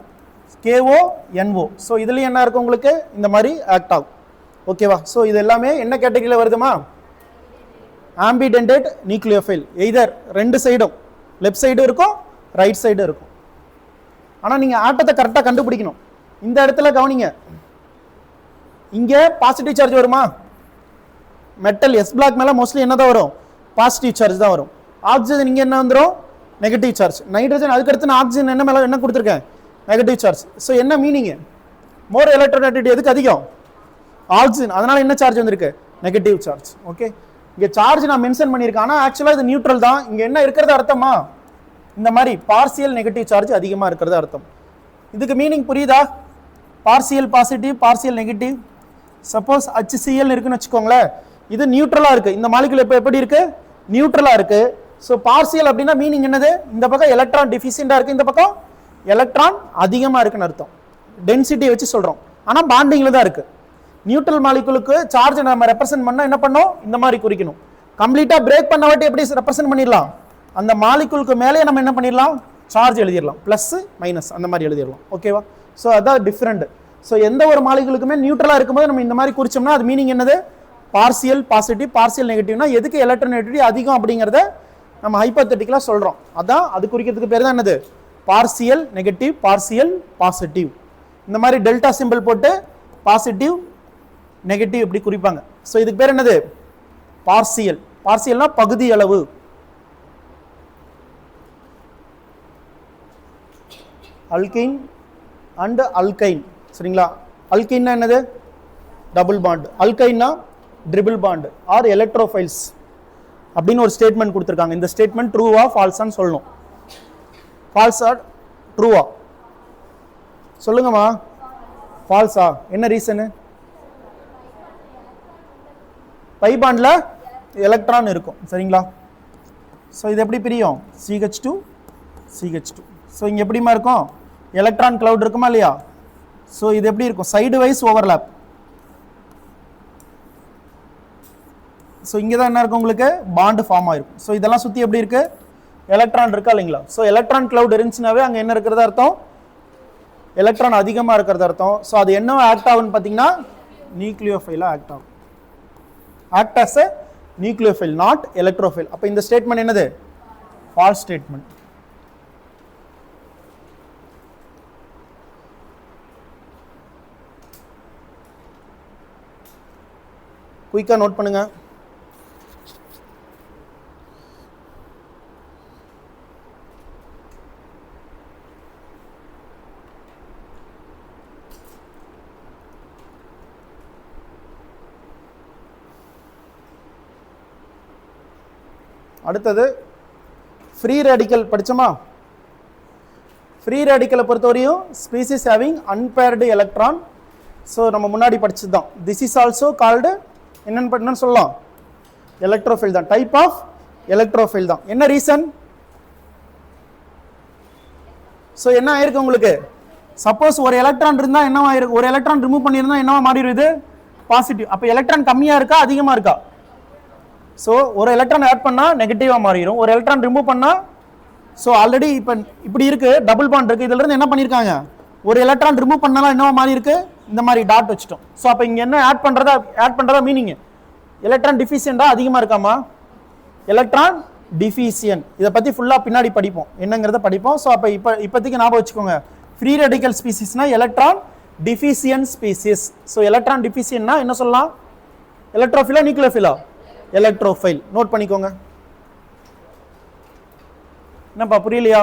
KO-NO. ஸோ இதுலேயும் என்ன இருக்கும் உங்களுக்கு? இந்த மாதிரி ஆக்ட் ஆகும். ஓகேவா? ஸோ இது எல்லாமே என்ன கேட்டகரியில் வருதுமா? Ambidentate nucleophile. எய்தர் ரெண்டு சைடும் லெஃப்ட் சைடும் இருக்கும், ரைட் சைடும் இருக்கும். ஆனால் நீங்கள் ஆட்டத்தை கரெக்டாக கண்டுபிடிக்கணும். இந்த இடத்துல கவனிங்க, இங்கே பாசிட்டிவ் சார்ஜ் வருமா? மெட்டல் S பிளாக் மேலே மோஸ்ட்லி என்ன தான் வரும்? பாசிட்டிவ் சார்ஜ் தான் வரும். ஆக்சிஜன் இங்கே என்ன வந்துடும்? Negative charge. நைட்ரஜன் அதுக்கடுத்து நான் ஆக்சிஜன் என்ன மேலே என்ன கொடுத்துருக்கேன், நெகட்டிவ் சார்ஜ். ஸோ என்ன மீனிங், மோர் எலக்ட்ரோநெகட்டிவிட்டி எதுக்கு அதிகம், ஆக்சிஜன், அதனால என்ன சார்ஜ் வந்திருக்கு, நெகட்டிவ் சார்ஜ். ஓகே, இங்கே சார்ஜ் நான் மென்ஷன் பண்ணியிருக்கேன், ஆனால் ஆக்சுவலாக இது நியூட்ரல் தான். இங்கே என்ன இருக்கிறது அர்த்தமா, இந்த மாதிரி பார்சியல் நெகட்டிவ் சார்ஜ் அதிகமாக இருக்கிறது அர்த்தம். இதுக்கு மீனிங் புரியுதா, partial positive partial negative. Suppose HCl இருக்குன்னு வச்சுக்கோங்களேன், இது நியூட்ரலாக இருக்குது, இந்த மாலிகுல் இப்போ எப்படி இருக்குது, நியூட்ரலாக இருக்குது. ஸோ பார்சியல் அப்படின்னா மீனிங் என்னது, இந்த பக்கம் எலக்ட்ரான் டிஃபிஷியண்டாக இருக்குது, இந்த பக்கம் எலக்ட்ரான் அதிகமாக இருக்குன்னு அர்த்தம். டென்சிட்டியை வச்சு சொல்கிறோம், ஆனால் பாண்டிங்கில் தான் இருக்குது. நியூட்ரல் மாலிகுலுக்கு சார்ஜ் நம்ம ரெப்ரசென்ட் பண்ணால் என்ன பண்ணோம், இந்த மாதிரி குறிக்கணும். கம்ப்ளீட்டாக பிரேக் பண்ண வாட்டி எப்படி ரெப்ரசென்ட் பண்ணிடலாம், அந்த மாலிகுலுக்கு மேலே நம்ம என்ன பண்ணிடலாம், சார்ஜ் எழுதிடலாம், ப்ளஸ் மைனஸ் அந்த மாதிரி எழுதிடலாம். ஓகேவா, ஸோ அதான் டிஃப்ரெண்ட். ஸோ எந்த ஒரு மாலிகுலுக்குமே நியூட்ரலாக இருக்கும்போது நம்ம இந்த மாதிரி குறிச்சோம்னா அது மீனிங் என்னது, பார்சியல் பாசிட்டிவ் பார்சியல் நெகட்டிவ்னா எதுக்கு எலக்ட்ரோநெகட்டிவிட்டி அதிகம் அப்படிங்கிறத நம்ம ஹைப்போதெட்டிக்கலாக சொல்கிறோம். அதான் அது குறிக்கிறதுக்கு பேர் தான் என்னது, பார்சியல் நெகட்டிவ் பார்சியல் பாசிட்டிவ். இந்த மாதிரி டெல்டா சிம்பிள் போட்டு பாசிட்டிவ் நெகட்டிவ் இப்படி குறிப்பாங்க. ஸோ இதுக்கு பேர் என்னது, பார்சியல். பார்சியல்னா பகுதி அளவு. அல்கைன் அண்ட் அல்கைன், சரிங்களா. அல்கைன்னா என்னது, டபுள் பாண்ட். அல்கைன்னா ட்ரிபிள் பாண்ட் ஆர் எலக்ட்ரோஃபைல்ஸ் அப்படின்னு ஒரு ஸ்டேட்மெண்ட் கொடுத்துருக்காங்க. இந்த ஸ்டேட்மெண்ட் ட்ரூவா ஃபால்ஸான்னு சொல்லணும். ஃபால்ஸா ட்ரூவா சொல்லுங்கம்மா, ஃபால்ஸா, என்ன ரீசனு, பை பாண்டில் எலக்ட்ரான் இருக்கும், சரிங்களா. ஸோ இது எப்படி பிரியும், CH2 CH2. ஸோ இங்கே எப்படிமா இருக்கும், எலக்ட்ரான் கிளவுட் இருக்குமா இல்லையா. ஸோ இது எப்படி இருக்கும், சைடு வைஸ் ஓவர்லாப். ஸோ இங்கே தான் என்ன இருக்கும், உங்களுக்கு பாண்டு ஃபார்ம் ஆயிருக்கும். ஸோ இதெல்லாம் சுற்றி எப்படி இருக்கு, எலக்ட்ரான் இருக்கா இல்லைங்களா. ஸோ எலக்ட்ரான் கிளவுட் இருந்துச்சுனாவே அங்கே என்ன இருக்கிறது அர்த்தம், எலக்ட்ரான் அதிகமாக இருக்கிறது அர்த்தம். ஸோ அது என்ன ஆக்ட் ஆகுன்னு பார்த்தீங்கன்னா நியூக்ளியோஃபைலாக ஆக்ட் ஆகும். Act as a nucleophile not electrophile. அப்போ இந்த ஸ்டேட்மெண்ட் என்னது, ஃபால்ஸ் ஸ்டேட்மெண்ட். குயிக்காக நோட் பண்ணுங்க. அடுத்தது ஃப்ரீ ரேடிக்கல் படிச்சோமா. ஃப்ரீ ரேடிக்கலை பொறுத்தவரையும் species having unpaired electron. So நம்ம முன்னாடி படிச்சது தான். திஸ் இஸ் ஆல்சோ கால்டு என்னன்னு சொல்லலாம், எலக்ட்ரோஃபைல் தான், டைப் ஆஃப் எலக்ட்ரோஃபைல் தான். என்ன ரீசன், ஸோ என்ன ஆயிருக்கு உங்களுக்கு, சப்போஸ் ஒரு எலக்ட்ரான் இருந்தால் என்னவா இருக்கு, ஒரு எலக்ட்ரான் ரிமூவ் பண்ணியிருந்தா என்னவா மாறிடுது, பாசிட்டிவ். அப்போ எலக்ட்ரான் கம்மியாக இருக்கா அதிகமாக இருக்கா, ஸோ ஒரு எலக்ட்ரான் ஆட் பண்ணால் நெகட்டிவாக மாறிடும், ஒரு எலக்ட்ரான் ரிமூவ் பண்ணால். ஸோ ஆல்ரெடி இப்போ இப்படி இருக்கு, டபுள் பாண்ட் இருக்கு, இதுல இருந்து என்ன பண்ணியிருக்காங்க, ஒரு எலக்ட்ரான் ரிமூவ் பண்ணாலும் என்னவா மாறி இருக்கு, இந்த மாதிரி டாட் வச்சிட்டோம். ஸோ அப்போ இங்கே என்ன ஆட் பண்ணுறதா மீனிங், எலக்ட்ரான் டிஃபிஷியண்டா அதிகமாக இருக்காமா, எலக்ட்ரான் டிஃபிஷியன்ட். இதை பற்றி ஃபுல்லாக பின்னாடி படிப்போம், என்னங்கிறத படிப்போம். ஸோ அப்போ இப்போதைக்கு ஞாபகம் வச்சுக்கோங்க, ஃப்ரீ ரேடிக்கல் ஸ்பீசிஸ்னா electron deficient species. So electron டிஃபிஷியன்ட்னா என்ன சொல்லலாம், எலக்ட்ரோஃபிலா நியூக்ளியோஃபிலா, எலக்ட்ரோஃபைல். நோட் பண்ணிக்கோங்க. என்னப்பா புரியலையா,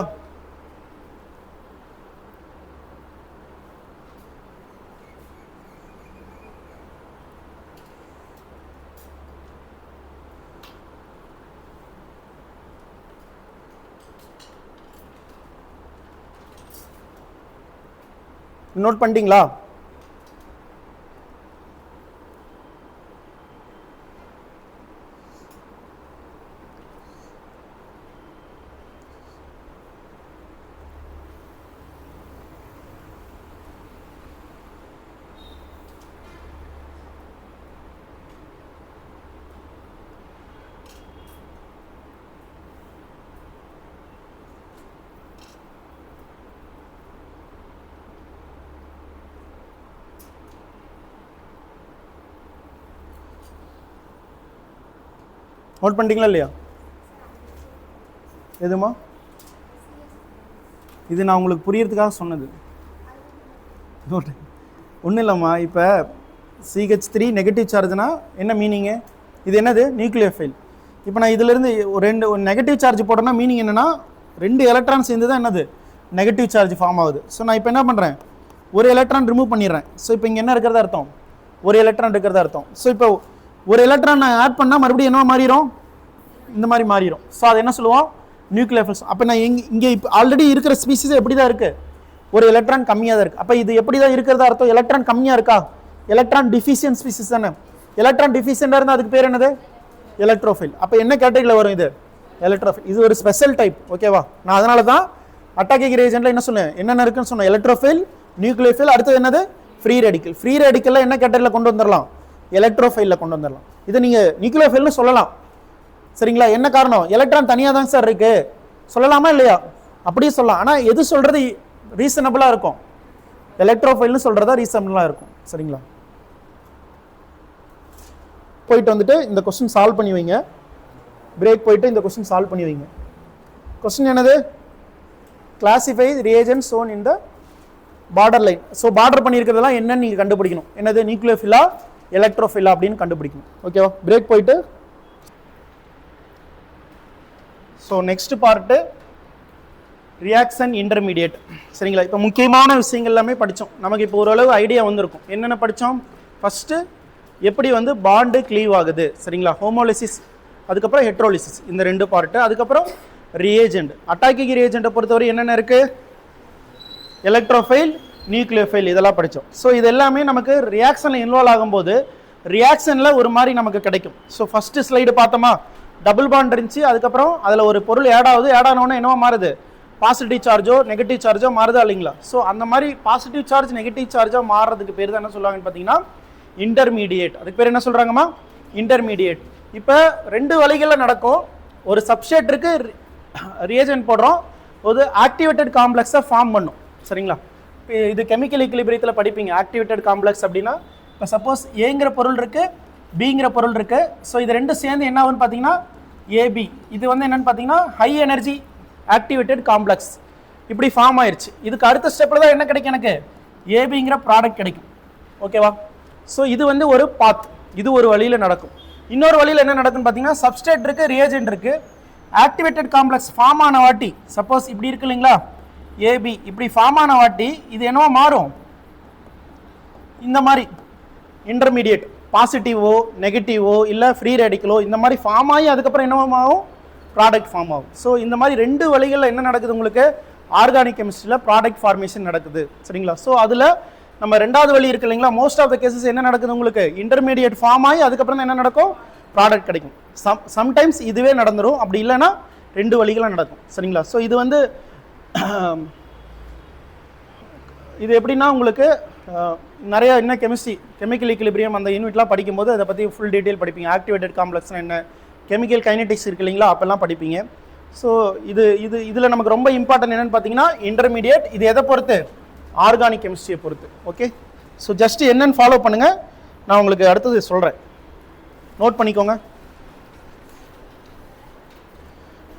நோட் பண்ணிட்டீங்களா. நோட் பண்ணிட்டீங்களா இல்லையா, எதுமா இது நான் உங்களுக்கு புரியறதுக்காக சொன்னது. நோட் ஒன்றும் இல்லைம்மா, இப்போ CH3 நெகட்டிவ் சார்ஜ்னா என்ன மீனிங்கு, இது என்னது நியூக்ளியோஃபைல். இப்போ நான் இதிலிருந்து ஒரு நெகட்டிவ் சார்ஜ் போட்டோன்னா மீனிங் என்னன்னா 2 எலக்ட்ரான் சேர்ந்து தான் என்னது நெகட்டிவ் சார்ஜ் ஃபார்ம் ஆகுது. ஸோ நான் இப்போ என்ன பண்ணுறேன், ஒரு எலக்ட்ரான் ரிமூவ் பண்ணிடுறேன். ஸோ இப்போ இங்கே என்ன இருக்கிறதா அர்த்தம், ஒரு எலக்ட்ரான் இருக்கிறதா அர்த்தம். ஸோ இப்போ ஒரு எலக்ட்ரான் நான் ஆட் பண்ணால் மறுபடியும் என்ன மாறிடும், இந்த மாதிரி மாறிடும். ஸோ அது என்ன சொல்லுவோம், நியூக்ளியர் ஃபில்ஸ். அப்போ நான் இங்கே இப்போ ஆல்ரெடி இருக்கிற ஸ்பீசிஸ் எப்படி தான் இருக்குது, ஒரு எலக்ட்ரான் கம்மியாக தான் இருக்குது. அப்போ இது எப்படி தான் இருக்கிறதா அர்த்தம், எலக்ட்ரான் கம்மியாக இருக்கா, எலக்ட்ரான் டிஃபிஷியன்ட் ஸ்பீசிஸ் தானே. எலக்ட்ரான் டிஃபிஷியண்டாக இருந்தால் அதுக்கு பேர் என்னது, எலக்ட்ரோஃபில். அப்போ என்ன கேட்டகரியில் வரும் இது, எலக்ட்ரோஃபில். இது ஒரு ஸ்பெஷல் டைப், ஓகேவா. நான் அதனால தான் அட்டாக்கிங் ரியேஜென்ட்ல என்ன சொன்னேன், என்னென்ன இருக்குன்னு சொன்னேன், எலக்ட்ரோஃபில், நியூக்ளியோஃபில், அடுத்தது என்னது ஃப்ரீ ரேடிக்கல். ஃப்ரீ ரேடிக்கல்ல என்ன கேட்டகரியில் கொண்டு வந்துடலாம், எலக்ட்ரோஃபைலில் கொண்டு வந்துடலாம். இதை நீங்கள் நியூக்ளியோஃபில்னு சொல்லலாம், சரிங்களா. என்ன காரணம், எலக்ட்ரான் தனியாக தான் சார் இருக்கு சொல்லலாமா இல்லையா, அப்படியே சொல்லலாம். ஆனால் எது சொல்றது ரீசனபிளாக இருக்கும், எலக்ட்ரோஃபைல்னு சொல்றதா ரீசனபிளாக இருக்கும், சரிங்களா. போயிட்டு வந்துட்டு இந்த கொஸ்டின் சால்வ் பண்ணி வைங்க, பிரேக் போயிட்டு இந்த கொஸ்டின் சால்வ் பண்ணி வைங்க. கொஸ்டின் என்னது, classify reagent shown in the border line. So border பண்ணியிருக்கிறதெல்லாம் என்னன்னு நீங்கள் கண்டுபிடிக்கணும், என்னது நியூக்ளியோஃபிலா எலக்ட்ரோஃபிலா அப்படின்னு கண்டுபிடிக்கணும், ஓகேவா. பிரேக் போயிட்டு so next part reaction intermediate, சரிங்களா. இப்போ முக்கியமான விஷயங்கள் எல்லாமே படித்தோம், நமக்கு இப்போ ஓரளவு ஐடியா வந்திருக்கும். என்னென்ன படித்தோம், ஃபஸ்ட்டு எப்படி வந்து பாண்டு க்ளீவ் ஆகுது, சரிங்களா, ஹோமோலிசிஸ், அதுக்கப்புறம் ஹெட்ரோலிசிஸ், இந்த 2 பார்ட்டு. அதுக்கப்புறம் ரியேஜென்ட், அட்டாக்கிங் ரியேஜென்ட்டை பொறுத்தவரை என்னென்ன இருக்குது, எலக்ட்ரோஃபைல், நியூக்ளியோஃபைல், இதெல்லாம் படித்தோம். ஸோ இது எல்லாமே நமக்கு ரியாக்ஷனில் இன்வால்வ் ஆகும்போது ரியாக்ஷனில் ஒரு மாதிரி நமக்கு கிடைக்கும். ஸோ ஃபஸ்ட்டு ஸ்லைடு பார்த்தோமா, டபுள் பாண்ட் இருந்துச்சு, அதுக்கப்புறம் அதில் ஒரு பொருள் ஆட் ஆகுது, ஆட் ஆனோடனே என்னவோ மாறுது, பாசிட்டிவ் சார்ஜோ நெகட்டிவ் சார்ஜோ மாறுதா இல்லைங்களா. ஸோ அந்த மாதிரி பாசிட்டிவ் சார்ஜ் நெகட்டிவ் சார்ஜோ மாறுறதுக்கு பேர் தான் என்ன சொல்லுவாங்கன்னு பார்த்தீங்கன்னா இன்டர்மீடியேட். அதுக்கு பேர் என்ன சொல்கிறாங்கம்மா, இன்டர்மீடியேட். இப்போ 2 வழிகளில் நடக்கும். ஒரு சப்ஸ்ட்ரேட்டுக்கு ரியேஜென்ட் போடுறோம், ஒரு ஆக்டிவேட்டட் காம்ப்ளெக்ஸை ஃபார்ம் பண்ணும், சரிங்களா. இது கெமிக்கல் ஈக்குலிபிரியத்தில் படிப்பீங்க ஆக்டிவேட்டட் காம்ப்ளெக்ஸ் அப்படின்னா. இப்போ சப்போஸ் ஏங்கிற பொருள் இருக்குது, பிங்கிற பொருள் இருக்குது. ஸோ இது 2 சேர்ந்து என்ன ஆகுன்னு பார்த்தீங்கன்னா ஏபி. இது வந்து என்னென்னு பார்த்தீங்கன்னா ஹை எனர்ஜி ஆக்டிவேட்டட் காம்ப்ளெக்ஸ் இப்படி ஃபார்ம் ஆயிடுச்சு. இதுக்கு அடுத்த ஸ்டெப்பில் தான் என்ன கிடைக்கும், எனக்கு ஏபிங்கிற ப்ராடக்ட் கிடைக்கும், ஓகேவா. ஸோ இது வந்து ஒரு பாத், இது ஒரு வழியில் நடக்கும். இன்னொரு வழியில் என்ன நடக்குன்னு பார்த்தீங்கன்னா சப்ஸ்ட்ரேட் இருக்குது, ரியேஜென்ட் இருக்குது, ஆக்டிவேட்டட் காம்ப்ளெக்ஸ் ஃபார்ம் ஆன வாட்டி சப்போஸ் இப்படி இருக்கு இல்லைங்களா, ஏபி இப்படி ஃபார்ம் ஆன வாட்டி இது என்னவோ மாறும், இந்த மாதிரி இன்டர்மீடியேட் பாசிட்டிவோ நெகட்டிவோ இல்லை ஃப்ரீ ரேடிக்கலோ இந்த மாதிரி ஃபார்ம் ஆகி அதுக்கப்புறம் என்னவோ ஆகும், ப்ராடக்ட் ஃபார்ம் ஆகும். ஸோ இந்த மாதிரி 2 வழிகளில் என்ன நடக்குது உங்களுக்கு, ஆர்கானிக் கெமிஸ்ட்ரியில் ப்ராடக்ட் ஃபார்மேஷன் நடக்குது, சரிங்களா. ஸோ அதில் நம்ம 2வது வழி இருக்கு இல்லைங்களா, மோஸ்ட் ஆஃப் த கேசஸ் என்ன நடக்குது உங்களுக்கு, இன்டர்மீடியேட் ஃபார்ம் ஆகி அதுக்கப்புறம் என்ன நடக்கும், ப்ராடக்ட் கிடைக்கும். சம்டைம்ஸ் இதுவே நடந்துடும், அப்படி இல்லைன்னா 2 வழிகளாக நடக்கும், சரிங்களா. ஸோ இது வந்து இது எப்படின்னா உங்களுக்கு நிறைய என்ன கெமிஸ்ட்ரி கெமிக்கல் ஈக்குலிபிரியம் அந்த யூனிட்லாம் படிக்கும்போது அதை பற்றி ஃபுல் டீட்டெயில் படிப்பீங்க. ஆக்டிவேட்டட் காம்ப்ளெக்ஸ்னா என்ன, கெமிக்கல் கைனடிக்ஸ் இருக்கு இல்லைங்களா, அப்போல்லாம் படிப்பீங்க. ஸோ இதில் நமக்கு ரொம்ப இம்பார்ட்டன்ட் என்னென்னு பார்த்தீங்கன்னா இன்டர்மீடியேட். இது எதை பொறுத்து, ஆர்கானிக் கெமிஸ்ட்ரியை பொறுத்து, ஓகே. ஸோ ஜஸ்ட் என்னென்னு ஃபாலோ பண்ணுங்கள், நான் உங்களுக்கு அடுத்தது சொல்கிறேன், நோட் பண்ணிக்கோங்க.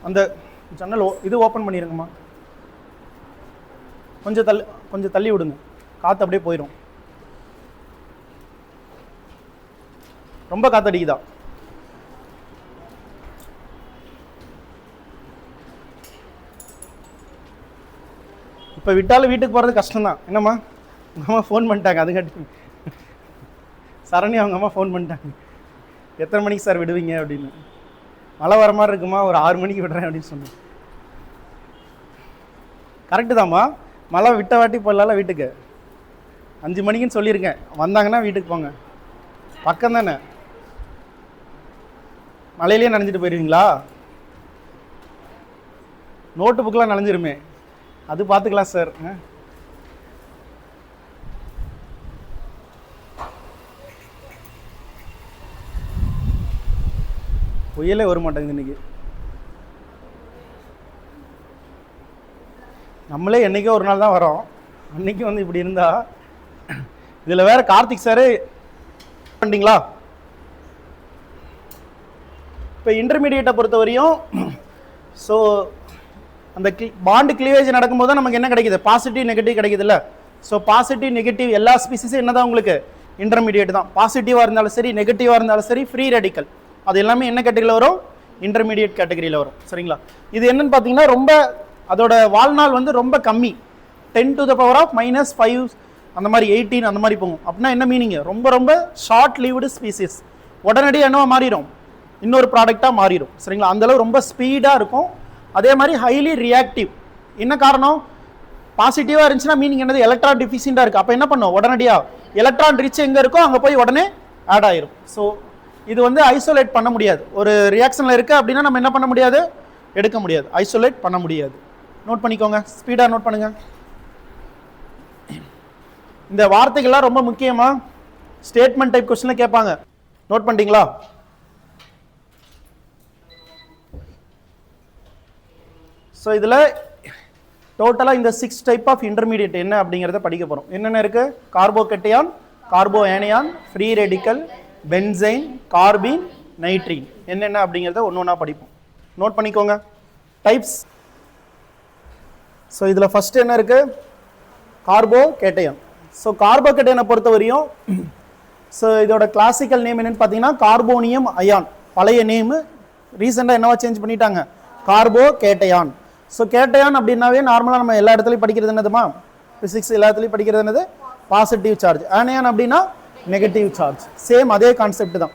அந்த ஜன்னல் இது ஓப்பன் பண்ணிடுங்கம்மா, கொஞ்சம் தள்ளி விடுங்க, காற்று அப்படியே போயிடும், ரொம்ப காற்றடிக்குதா. இப்போ விட்டாலும் வீட்டுக்கு போகிறது கஷ்டம்தான். என்னம்மா உங்கள் அம்மா ஃபோன் பண்ணிட்டாங்க, அதுக்காட்டி சரணி அவங்க அம்மா ஃபோன் பண்ணிட்டாங்க, எத்தனை மணிக்கு சார் விடுவீங்க அப்படின்னு. மழை வர மாதிரி இருக்குமா, ஒரு 6 மணிக்கு விடுறேன் அப்படின்னு சொன்னேன். கரெக்டு தான்மா, மழை விட்ட வாட்டி போடலாம்ல வீட்டுக்கு, 5 மணிக்குன்னு சொல்லியிருக்கேன், வந்தாங்கன்னா வீட்டுக்கு போங்க, பக்கம் தானே. மழையிலேயே நனைஞ்சிட்டு போயிருவீங்களா, நோட்டு புக்கெலாம் நனைஞ்சிருமே, அது பார்த்துக்கலாம் சார். புயலே வர மாட்டேங்குது இன்னைக்கு. நம்மளே என்றைக்கோ ஒரு நாள் தான் வரோம், அன்னைக்கு வந்து இப்படி இருந்தா. இதில் வேற கார்த்திக் சாரு பண்ணிங்களா. இப்போ இன்டர்மீடியேட்டை பொறுத்த வரையும் ஸோ அந்த பாண்டு கிளீவேஜ் நடக்கும்போது தான் நமக்கு என்ன கிடைக்குது, பாசிட்டிவ் நெகட்டிவ் கிடைக்குதுல்ல. ஸோ பாசிட்டிவ் நெகட்டிவ் எல்லா ஸ்பீசிஸும் என்ன தான் உங்களுக்கு இன்டர்மீடியேட் தான். பாசிட்டிவாக இருந்தாலும் சரி நெகட்டிவாக இருந்தாலும் சரி ஃப்ரீ ரேடிக்கல் அது எல்லாமே என்ன கேட்டகரியில் வரும், இன்டர்மீடியேட் கேட்டகரியில் வரும், சரிங்களா. இது என்னன்னு பார்த்தீங்கன்னா ரொம்ப அதோட வாழ்நாள் வந்து ரொம்ப கம்மி, 10 to the power of -5 அந்த மாதிரி 18 அந்த மாதிரி போகும். அப்படின்னா என்ன மீனிங், ரொம்ப ரொம்ப ஷார்ட் லீவ்டு ஸ்பீசிஸ். உடனடியாக என்னவா மாறிடும், இன்னொரு ப்ராடக்டாக மாறிடும். சரிங்களா, அந்தளவு ரொம்ப ஸ்பீடாக இருக்கும். அதே மாதிரி ஹைலி ரியாக்டிவ். என்ன காரணம், பாசிட்டிவாக இருந்துச்சுன்னா மீனிங் என்னது, எலக்ட்ரான் டிஃபிஷியண்டாக இருக்குது. அப்போ என்ன பண்ணும், உடனடியாக எலக்ட்ரான் ரிச் எங்கே இருக்கோ அங்கே போய் உடனே ஆட் ஆயிரும். ஸோ இது வந்து ஐசோலேட் பண்ண முடியாது. ஒரு ரியாக்ஷனில் இருக்குது அப்படின்னா நம்ம என்ன பண்ண முடியாது, எடுக்க முடியாது, ஐசோலேட் பண்ண முடியாது. நோட் பண்ணிக்கோங்க, ஸ்பீடாக நோட் பண்ணுங்க. இந்த வார்த்தைகள்லாம் ரொம்ப முக்கியமா ஸ்டேட்மெண்ட் டைப் கொஸ்டின்ல கேட்பாங்க. நோட் பண்ணிட்டீங்களா? ஸோ இதில் டோட்டலாக இந்த 6 டைப் ஆஃப் இன்டர்மீடியட் என்ன அப்படிங்கிறத படிக்க போகிறோம். என்னென்ன இருக்குது, carbocation, carbo anion, free radical, benzyne, carbene, nitrene, என்னென்ன அப்படிங்கிறத ஒன்று ஒன்றா படிப்போம். நோட் பண்ணிக்கோங்க டைப்ஸ். ஸோ இதில் ஃபஸ்ட்டு என்ன இருக்குது, கார்போகேட்டையான். ஸோ கார்போகேட்டையனை பொறுத்த வரையும் ஸோ இதோட கிளாசிக்கல் நேம் என்னன்னு பார்த்தீங்கன்னா கார்போனியம் அயான். பழைய நேமு ரீசெண்டாக என்னவா சேஞ்ச் பண்ணிட்டாங்க, கார்போகேட்டையான். ஸோ கேட்டையான் அப்படின்னாவே நார்மலாக நம்ம எல்லா இடத்துலையும் படிக்கிறது என்னதுமா, ஃபிசிக்ஸ் எல்லா இடத்துலையும் படிக்கிறது என்னது, பாசிட்டிவ் சார்ஜ். ஆனியான் அப்படின்னா நெகட்டிவ் சார்ஜ். சேம் அதே கான்செப்ட் தான்.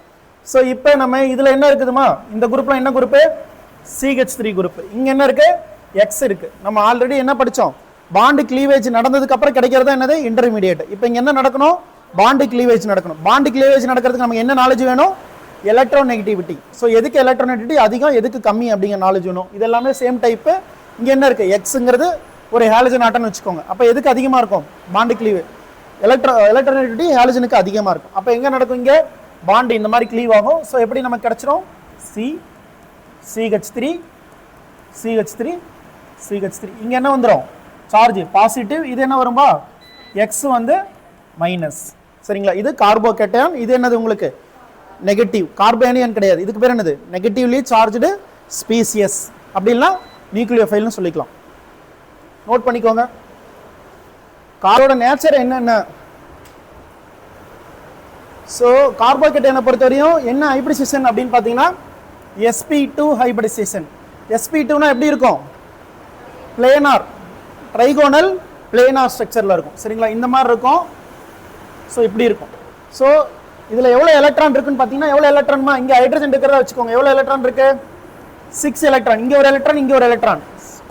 ஸோ இப்போ நம்ம இதில் என்ன இருக்குதுமா, இந்த குரூப்பில் என்ன குரூப்பு, CH3 குரூப். இங்கே என்ன இருக்கு, எக்ஸ் இருக்கு. நம்ம ஆல்ரெடி என்ன படித்தோம், பாண்டு கிளீவேஜ் நடந்ததுக்கு அப்புறம் கிடைக்கிறதா என்னது, இன்டர்மீடியேட். இப்போ இங்கே என்ன நடக்கணும், பாண்டு கிளீவேஜ் நடக்கணும். பாண்டு கிளீவேஜ் நடக்கிறதுக்கு நமக்கு என்ன நாலேஜ் வேணும், எலக்ட்ரோநெகட்டிவிட்டி. ஸோ எதுக்கு எலக்ட்ரோநெகட்டிவிட்டி அதிகம், எதுக்கு கம்மி அப்படிங்கிற நாலேஜ் வேணும். இது எல்லாமே சேம் டைப்பு. இங்கே என்ன இருக்குது, எக்ஸுங்கிறது ஒரு ஹாலஜன் ஆட்டம்னு வச்சுக்கோங்க. அப்போ எதுக்கு அதிகமாக இருக்கும், பாண்டு கிளீவ், எலக்ட்ரோநெகட்டிவிட்டி ஹாலஜனுக்கு அதிகமாக இருக்கும். அப்போ எங்கே நடக்கும், இங்கே பாண்டு இந்த மாதிரி கிளீவ் ஆகும். ஸோ எப்படி நமக்கு கிடச்சிரும், CH3 CH3 CH3. இங்கே என்ன வந்துடும், சார்ஜ் பாசிட்டிவ். இது என்ன வரும்பா, எக்ஸ் வந்து மைனஸ். சரிங்களா, இது கார்போகேட்டையான். இது என்னது உங்களுக்கு நெகட்டிவ், கார்போனியன் கிடையாது. இதுக்கு பேர் என்னது, நெகட்டிவ்லி சார்ஜ்டு ஸ்பீசியஸ், அப்படின்னா நியூக்ளியோஃபைல்னு சொல்லிக்கலாம். நோட் பண்ணிக்கோங்க. காரோட நேச்சர் என்னென்ன. ஸோ கார்போகேட்டையனை பொறுத்தவரையும் என்ன ஹைபிரிடைசேஷன் அப்படின்னு பார்த்தீங்கன்னா sp2 ஹைபிரிடைசேஷன். sp2னா எப்படி இருக்கும், பிளேனார், ட்ரைகோனல் பிளேனார் ஸ்ட்ரக்சரில் இருக்கும். சரிங்களா, இந்த மாதிரி இருக்கும். ஸோ இப்படி இருக்கும். ஸோ இதில் எவ்வளோ எலக்ட்ரான் இருக்குன்னு பார்த்தீங்கன்னா, எவ்வளோ எலக்ட்ரான்மா, இங்கே ஹைட்ரஜன் இருக்கிறத வச்சுக்கோங்க. எவ்வளோ எலக்ட்ரான் இருக்கு, 6 எலக்ட்ரான். இங்கே ஒரு எலக்ட்ரான், இங்கே ஒரு எலக்ட்ரான்.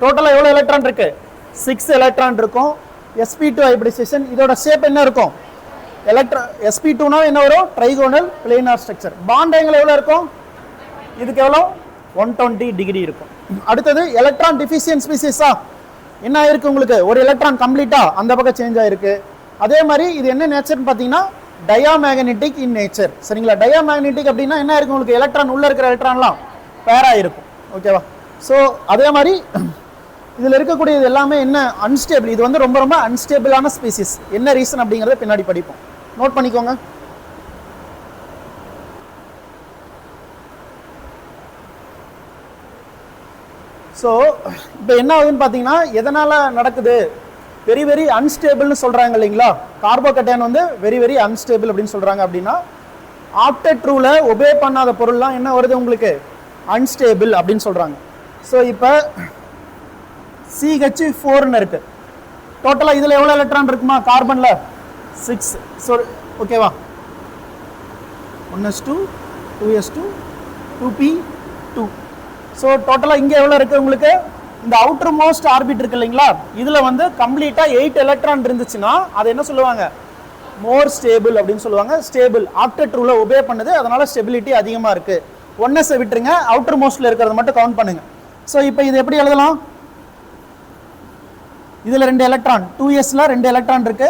டோட்டலாக எவ்வளோ எலக்ட்ரான் இருக்கு, 6 எலக்ட்ரான் இருக்கும். sp2 hybridisation. இதோட ஷேப் என்ன இருக்கும், sp2னா என்ன வரும், trigonal planar structure. Bond angle எவ்வளோ இருக்கும், இதுக்கு எவ்வளோ, 120 டிகிரி இருக்கும். அடுத்தது எலக்ட்ரான் டிஃபிஷியன்ட் ஸ்பீசிஸா, என்ன ஆயிருக்கு உங்களுக்கு, ஒரு எலக்ட்ரான் கம்ப்ளீட்டா அந்த பக்கம் சேஞ்ச் ஆயிருக்கு. அதே மாதிரி இது என்ன நேச்சர்னு பார்த்தீங்கன்னா டயாமேக்னெட்டிக் இன் நேச்சர். சரிங்களா, டயாமேக்னெட்டிக் அப்படின்னா என்ன இருக்கும் உங்களுக்கு, எலக்ட்ரான் உள்ள இருக்கிற எலக்ட்ரான்லாம் பேரா இருக்கும். ஓகேவா. ஸோ அதே மாதிரி இதில் இருக்கக்கூடியது எல்லாமே என்ன, அன்ஸ்டேபிள். இது வந்து ரொம்ப ரொம்ப அன்ஸ்டேபிளான ஸ்பீசிஸ். என்ன ரீசன் அப்படிங்கிறத பின்னாடி படிப்போம். நோட் பண்ணிக்கோங்க. ஸோ இப்போ என்ன ஆகுதுன்னு பார்த்தீங்கன்னா, எதனால் நடக்குது, வெரி வெரி அன்ஸ்டேபிள்னு சொல்கிறாங்க இல்லைங்களா. கார்போகேட்டையான் வந்து வெரி வெரி அன்ஸ்டேபிள் அப்படின்னு சொல்கிறாங்க. அப்படின்னா ஆப்டர் ட்ரூவில் ஒபே பண்ணாத பொருள்லாம் என்ன வருது உங்களுக்கு, அன்ஸ்டேபிள் அப்படின்னு சொல்கிறாங்க. ஸோ இப்போ CH4ன்னு இருக்குது. டோட்டலாக இதில் எவ்வளோ எலக்ட்ரான் இருக்குமா, கார்பனில் 6. ஸோ ஓகேவா, 1s2 2s2 2p2. ஸோ டோட்டலாக இங்கே எவ்வளோ இருக்குது உங்களுக்கு, இந்த அவுட்டர் மோஸ்ட் ஆர்பிட் இருக்கு இல்லைங்களா, இதில் வந்து கம்ப்ளீட்டாக 8 எலக்ட்ரான் இருந்துச்சுன்னா அதை என்ன சொல்லுவாங்க, மோர் ஸ்டேபிள் அப்படின்னு சொல்லுவாங்க. ஸ்டேபிள், ஆப்டர் ட்ரூவில் ஒபே பண்ணுது, அதனால ஸ்டெபிலிட்டி அதிகமாக இருக்குது. 1s விட்டுருங்க, அவுட்டர் மோஸ்ட்டில் இருக்கிறத மட்டும் கவுண்ட் பண்ணுங்க. ஸோ இப்போ இது எப்படி எழுதலாம், இதில் 2 எலக்ட்ரான், 2sல 2 எலக்ட்ரான் இருக்கு.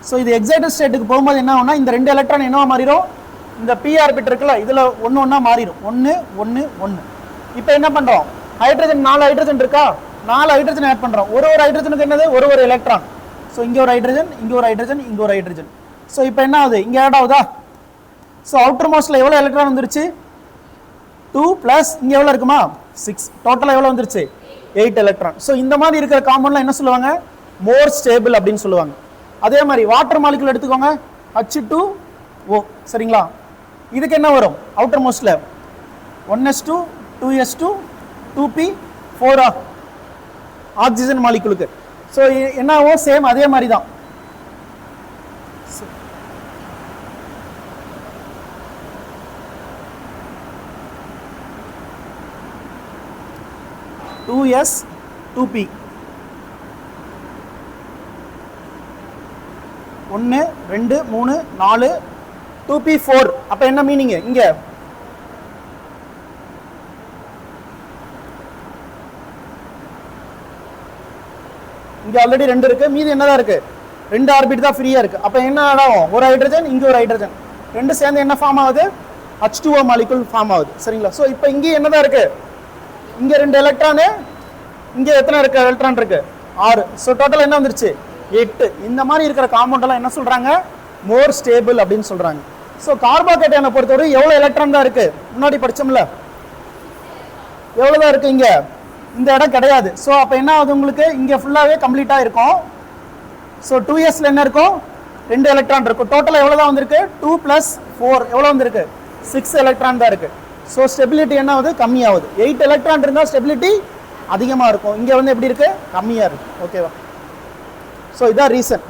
ஸோ இது எக்ஸைட்டட் ஸ்டேட்டுக்கு போகும்போது என்ன ஆகும்னா, இந்த 2 எலக்ட்ரான் என்னவா மாறிடும், இந்த p ஆர்பிட் இருக்குல்ல, இதில் ஒன்று ஒன்றா மாறிடும். 1 1 1. இப்போ என்ன பண்ணுறோம், ஹைட்ரஜன் 4 ஹைட்ரஜன் இருக்கா, 4 ஹைட்ரஜன் ஆட் பண்ணுறோம். ஒரு ஹைட்ரஜனுக்கு என்னது, ஒரு எலக்ட்ரான். ஸோ இங்கே ஒரு ஹைட்ரஜன், இங்கே ஒரு ஹைட்ரஜன், இங்கே ஒரு ஹைட்ரஜன். ஸோ இப்போ என்ன ஆகுது, இங்கே ஆட் ஆகுதா. ஸோ அவுட்டர் மோஸ்ட்டில் எவ்வளோ எலக்ட்ரான் வந்துருச்சு, 2 ப்ளஸ் இங்கே எவ்வளோ இருக்குமா, 6. டோட்டலாக எவ்வளோ வந்துருச்சு, 8 எலக்ட்ரான். ஸோ இந்த மாதிரி இருக்கிற காம்பவுண்ட்லாம் என்ன சொல்லுவாங்க, மோர் ஸ்டேபிள் அப்படின்னு சொல்லுவாங்க. அதே மாதிரி வாட்டர் மாலிகுல் எடுத்துக்கோங்க, H2O. சரிங்களா, இதுக்கு என்ன வரும், அவுட்டர் மோஸ்ட்டில் 1s2 2s2 2p4. ஆக்சிஜன் மாலிகுலுக்கு. ஸோ என்ன ஆகும், சேம் அதே மாதிரி தான். Two S 2p 1 2 3 4 2p 4. அப்ப என்ன மீனிங் இங்க? இங்க ஆல்ரெடி 2 இருக்கு, மீதி என்னதான் இருக்கு, 2 ஆர்பிட் தான் ஃப்ரீயா இருக்கு. அப்ப என்ன ஆகும், ஒரு ஹைட்ரஜன் இங்க ஒரு ஹைட்ரஜன் ரெண்டு சேர்ந்து என்ன ஃபார்ம் ஆகுது, H2O மாலிகுல் ஃபார்ம் ஆகுது. சரிங்களா? ஸோ இப்போ இங்கே என்னதான் இருக்கு, இங்க 2 எலக்ட்ரானு, இங்க எத்தனை இருக்கு எலக்ட்ரான் இருக்கு, 6. ஸோ டோட்டல் என்ன வந்துருச்சு, 8. இந்த மாதிரி இருக்கிற காம்பவுண்ட் எல்லாம் என்ன சொல்றாங்க, மோர் ஸ்டேபிள் அப்படின்னு சொல்றாங்க. ஸோ கார்போகேட்டைனை பொறுத்தவரை எவ்வளவு எலக்ட்ரான் தான் இருக்கு, முன்னாடி படிச்சோம்ல எவ்வளவுதான் இருக்கு, இங்க இந்த இடம் கிடையாது. ஸோ அப்போ என்ன ஆகுது, உங்களுக்கு இங்க ஃபுல்லாவே கம்ப்ளீட்டா இருக்கும். ஸோ 2sல என்ன இருக்கும், 2 எலக்ட்ரான் இருக்கும். டோட்டலா எவ்வளவுதான் வந்திருக்கு, 2 + 4 எவ்வளவு வந்திருக்கு, 6 எலக்ட்ரான் தான் இருக்கு. ஸோ ஸ்டெபிலிட்டி என்ன ஆகுது, கம்மியாகுது. 8 எலக்ட்ரான் இருந்தால் ஸ்டெபிலிட்டி அதிகமாக இருக்கும், இங்கே வந்து எப்படி இருக்கு, கம்மியாக இருக்கு. ஓகேவா? ஸோ இதான் ரீசன்,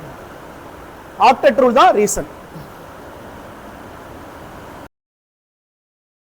ஆக்டெட் ரூல் தான் ரீசன்.